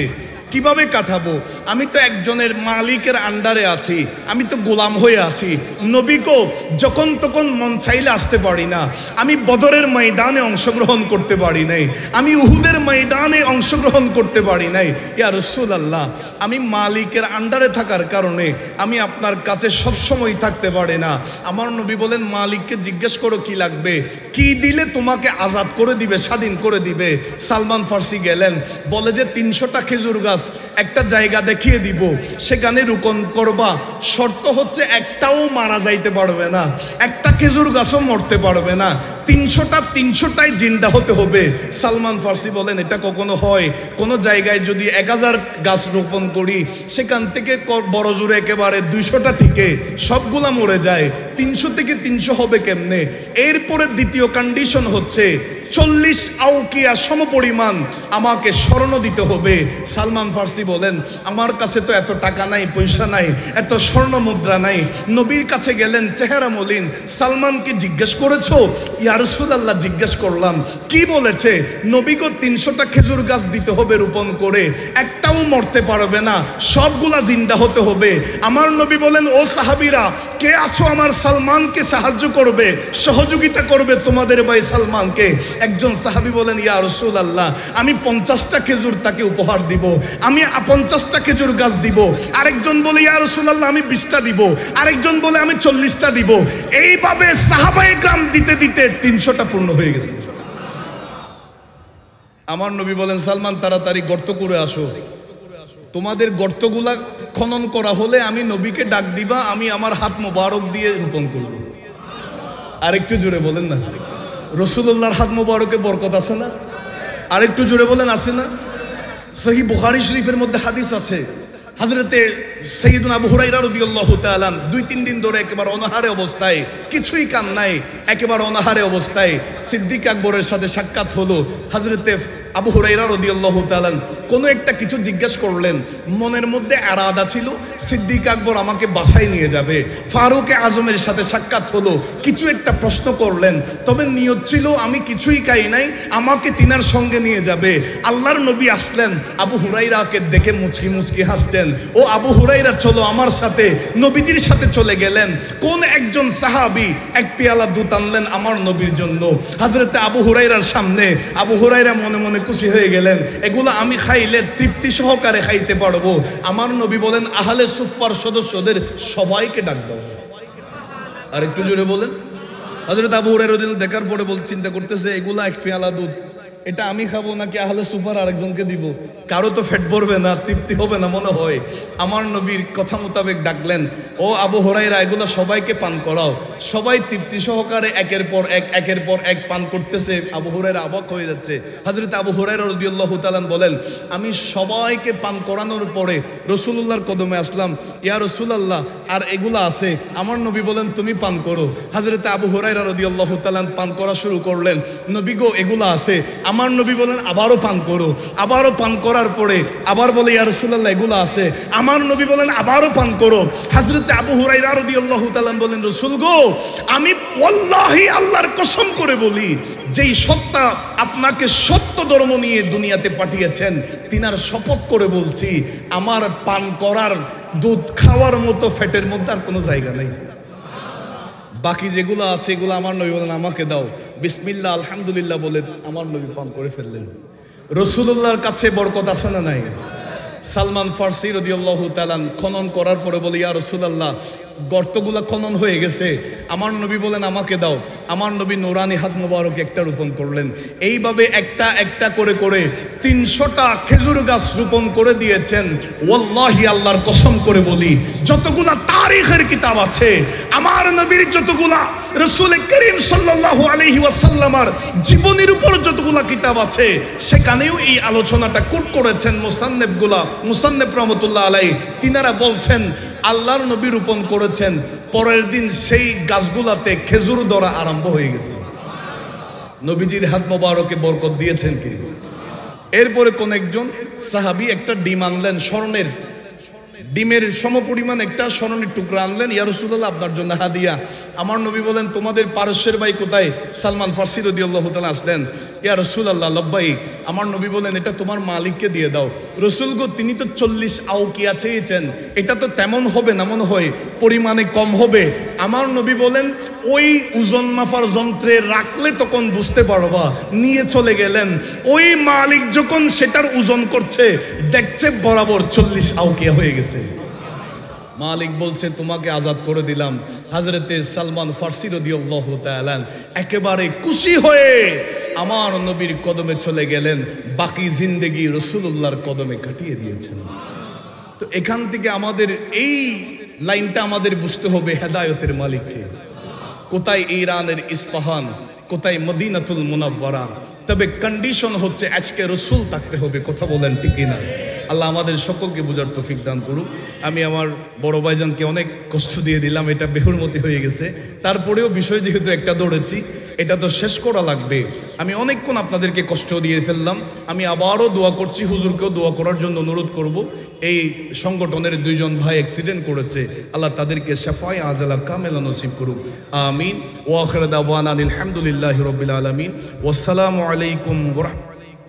কিভাবে কাটাবো? আমি তো একজনের মালিকের আন্ডারে আছি, আমি তো গোলাম হয়ে আছি। নবীকে যখন তখন মন চাইলে আসতে পারি না। আমি বদরের ময়দানে অংশগ্রহণ করতে পারি নাই, আমি উহুদের ময়দানে অংশগ্রহণ করতে পারি নাই। ইয়া রাসূলুল্লাহ আমি মালিকের আন্ডারে থাকার কারণে আমি আপনার কাছে সব সময় থাকতে পারি না। আমার নবী বলেন, মালিককে জিজ্ঞেস করো কি লাগবে, কি দিলে তোমাকে আজাদ করে দিবে, স্বাধীন করে দিবে। সালমান ফার্সি গেলেন, বলে যে 300টা খেজুর গাছ একটা জায়গা দেখিয়ে দিব, সেখানে রোপণ করবা, শর্ত হচ্ছে একটাও মারা যাইতে পারবে না, একটা খেজুর গাছও মরতে পারবে না, 300টাই জিন্দা হতে হবে। সালমান ফার্সি বলেন, এটা কখনো হয়? কোন জায়গায় যদি 1000 গাছ রোপণ করি, সেখান থেকে বড় জোরে একেবারে 200টা টিকে সবগুলা মরে যায়, 300 থেকে 300 হবে কেমনে? এরপরে দ্বিতীয় কন্ডিশন হচ্ছে 40 আউকিয়া সমপরিমাণ আমাকে স্বর্ণ দিতে হবে। সালমান ফার্সি বলেন, আমার কাছে তো এত টাকা নাই, পয়সা নাই, এত স্বর্ণ মুদ্রা নাই। নবীর কাছে গেলেন, চেহারা মলিন। সালমানকে জিজ্ঞেস করেছো? ইয়া রাসূলুল্লাহ জিজ্ঞেস করলাম। কি বলেছে? নবীকে 300টা খেজুর গাছ দিতে হবে রোপণ করে, একটাও মরতে পারবে না, সবগুলা জিন্দা হতে হবে। আমার নবী বলেন, ও সাহাবীরা কে আছো আমার সালমানকে সাহায্য করবে, সহযোগিতা করবে তোমাদের ভাই সালমানকে? একজন সাহাবী বলেন, ইয়া রাসূলুল্লাহ আমি 50টা খেজুর তাকে উপহার দিব, আমি 50টা খেজুর গাছ দিব। আরেকজন বলে, ইয়া রাসূলুল্লাহ আমি 20টা দিব, আরেকজন বলে আমি 40টা দিব। এইভাবে সাহাবায়ে کرام দিতে দিতে 300টা পূর্ণ হয়ে গেছে। আমার নবী বলেন, সালমান তাড়াতাড়ি গর্ত করে আসো, তোমাদের গর্তগুলা খনন করা হলে আমি নবীকে ডাক দিবা, আমি আমার হাত মোবারক দিয়ে রোপণ করব। আরেকটু জোরে বলেন না, রাসূলুল্লাহর হাত মোবারকে বরকত আছে না? আরেকটু জোরে বলেন, আছে না? সহিহ বুখারী শরীফের মধ্যে হাদিস আছে, হযরতে সাইয়্যিদুনা আবু হুরায়রা রাদিয়াল্লাহু তাআলা 2-3 দিন ধরে একেবারে অনাহারে অবস্থায়, কিছুই কাম নাই, একেবারে অনাহারে অবস্থায় সিদ্দিক আকবরের সাথে সাক্ষাৎ হলো। হযরতে আবু হুরায়রা রাদিয়াল্লাহু তাআলা কোনো একটা কিছু জিজ্ঞেস করলেন, মনের মধ্যে আরাদা ছিল সিদ্দিক আকবর আমাকে বাসায় নিয়ে যাবে, ফারুক আজমের সাথে সাক্ষাৎ হলো, কিছু একটা প্রশ্ন করলেন, তবে নিয়ত ছিল আমি কিছুই খাই নাই, আমাকে তিনার সঙ্গে নিয়ে যাবে। আল্লাহর নবী আসলেন, আবু হুরাইরাকে দেখে মুচকি মুচকি হাসছেন, ও আবু হুরাইরা চলো আমার সাথে। নবীজির সাথে চলে গেলেন। কোন একজন সাহাবী এক পেয়ালা দুধ আনলেন আমার নবীর জন্য, হযরতে আবু হুরাইরার সামনে। আবু হুরাইরা মনে মনে খুশি হয়ে গেলেন, এগুলো আমি খাইলে তৃপ্তি সহকারে খাইতে পারবো। আমার নবী বলেন, আহলে সুফফার সদস্যদের সবাইকে ডাক দাও। আর একটু জোরে বলেন। হযরত আবু হুরায়রা দেখার পরে চিন্তা করতেছে, এগুলা এক পেয়ালা দুধ, এটা আমি খাবো নাকি আহলে সুফার আরেকজনকে দিব? কারো তো ফেট ভরবে না, তৃপ্তি হবে না মনে হয়। আমার নবীর কথা মোতাবেক ডাকলেন, ও আবু হুরায়রা এগুলো সবাইকে পান করাও। সবাই তৃপ্তি সহকারে একের পর এক পান করতেছে। আবু হুরায়রা অবাক হয়ে যাচ্ছে। হযরত আবু হুরায়রা রাদিয়াল্লাহু তাআলা বলেন, আমি সবাইকে পান করানোর পরে রাসূলুল্লাহর কদমে আসলাম, ইয়া রাসূলুল্লাহ আর এগুলো আছে। আমার নবী বলেন, তুমি পান করো। হযরত আবু হুরায়রা রাদিয়াল্লাহু তাআলা পান করা শুরু করলেন। নবী গো এগুলো আছে। আমার নবী বলেন, আবারও পান করো। আবারও পান করার পরে আবার বলে, ইয়া রাসূলুল্লাহ এগুলো আছে। আমার নবী বলেন, আবারও পান করো। হযরত আবু হুরায়রা রাদিয়াল্লাহু তাআলা বলেন, রাসূল গো আমি ওয়াল্লাহি আল্লাহর কসম করে বলি, যেই সত্তা আপনাকে সত্য ধর্ম নিয়ে দুনিয়াতে পাঠিয়েছেন, তিনার শপথ করে বলছি, আমার পান করার দুধ খাওয়ার মতো ফ্যাটের মধ্যে আর কোনো জায়গা নেই। বাকি যেগুলো আছে এগুলো আমার নবী বলেন, আমাকে দাও। বিসমিল্লাহ আলহামদুলিল্লাহ বলে আমার নবী পান করে ফেললেন। রাসূলুল্লাহর কাছে বরকত আছে না নাই? সালমান ফারসি রাদিয়াল্লাহু তাআলা খনন করার পরে বলে, ইয়া রাসূলুল্লাহ গর্তগুলা খনন হয়ে গেছে, আমার নবী বলেন আমাকে দাও। আমার নবী নুরানি হাত মোবারক একটা রোপণ করলেন। এইভাবে একটা একটা করে করে 300টা খেজুর গাছ রোপণ করে দিয়েছেন। ওয়াল্লাহি আল্লাহর কসম করে বলি, যতগুলা তারিখের কিতাব আছে, আমার নবীর যতগুলা রাসূল করিম সাল্লাল্লাহু আলাইহি ওয়াসাল্লামের জীবনের উপর যতগুলা কিতাব আছে, সেখানেও এই আলোচনাটা কোট করেছেন মুসান্নেফ রহমতুল্লাহ আলাইহি। তিনারা বলছেন আল্লাহর নবী রোপণ করেছেন, পরের দিন সেই গাছগুলাতে খেজুর ধরা আরম্ভ হয়ে গেছে। নবীজির হাত মোবারকে বরকত দিয়েছেন কি? এরপরে কোন একজন সাহাবী একটা ডিম আনলেন, স্বর্ণের ডিমের সমপরিমাণ একটা স্বর্ণের টুকরা আনলেন। ইয়া রাসূলুল্লাহ আপনার জন্য হাদিয়া। আমার নবী বলেন, তোমাদের পারস্যের ভাই কোথায়? সালমান ফারসি রাদিয়াল্লাহু তাআলা আসলেন, ইয়া রাসূলুল্লাহ লাব্বাইক। আমার নবী বলেন, এটা তোমার মালিককে দিয়ে দাও। রাসূল গো তিনি তো 40 আউকিয়া চেয়েছেন, এটা তো তেমন হবে না মনে হয়, পরিমাণে কম হবে। আমার নবী বলেন, ওই ওজন মাপার যন্ত্রে রাখলে তখন বুঝতে পারবা। নিয়ে চলে গেলেন। ওই মালিক যখন সেটার ওজন করছে, দেখছে বরাবর 40 আউকিয়া হয়ে গেছে। মালিক বলছে, তোমাকে আজাদ করে দিলাম। হযরতে সালমান ফারসি রাদিয়াল্লাহু তাআলা একেবারে খুশি হয়ে আমার নবীর কদমে চলে গেলেন। বাকি জিন্দেগি রাসূলুল্লাহর কদমে কাটিয়ে দিয়েছেন। তো এখান থেকে আমাদের এই লাইনটা আমাদের বুঝতে হবে, হেদায়েতের মালিককে। কোথায় ইরানের ইস্পাহান, কোথায় মদিনাতুল মুনাওয়ারা। তবে কন্ডিশন হচ্ছে আজকে রাসূল থাকতে হবে। কথা বলেন ঠিক না? আল্লাহ আমাদের সকলকে বুঝার তৌফিক দান করুক। আমি আমার বড় ভাইজানকে অনেক কষ্ট দিয়ে দিলাম, এটা বেহুরমতি হয়ে গেছে। তারপরেও বিষয় যেহেতু একটা দৌড়েছি, এটা তো শেষ করা লাগবে। আমি অনেকক্ষণ আপনাদেরকে কষ্ট দিয়ে ফেললাম। আমি আবারও দোয়া করছি, হুজুরকেও দোয়া করার জন্য অনুরোধ করব। এই সংগঠনের 2 জন ভাই অ্যাক্সিডেন্ট করেছে, আল্লাহ তাদেরকে শাফায়ে আজালা কামেলা নসিব করুক, আমিন। ওয়া আখিরু দাওয়ানা আলহামদুলিল্লাহি রাব্বিল আলামিন। ওয়াসসালামু আলাইকুম ওয়া রাহমাতুল্লাহি।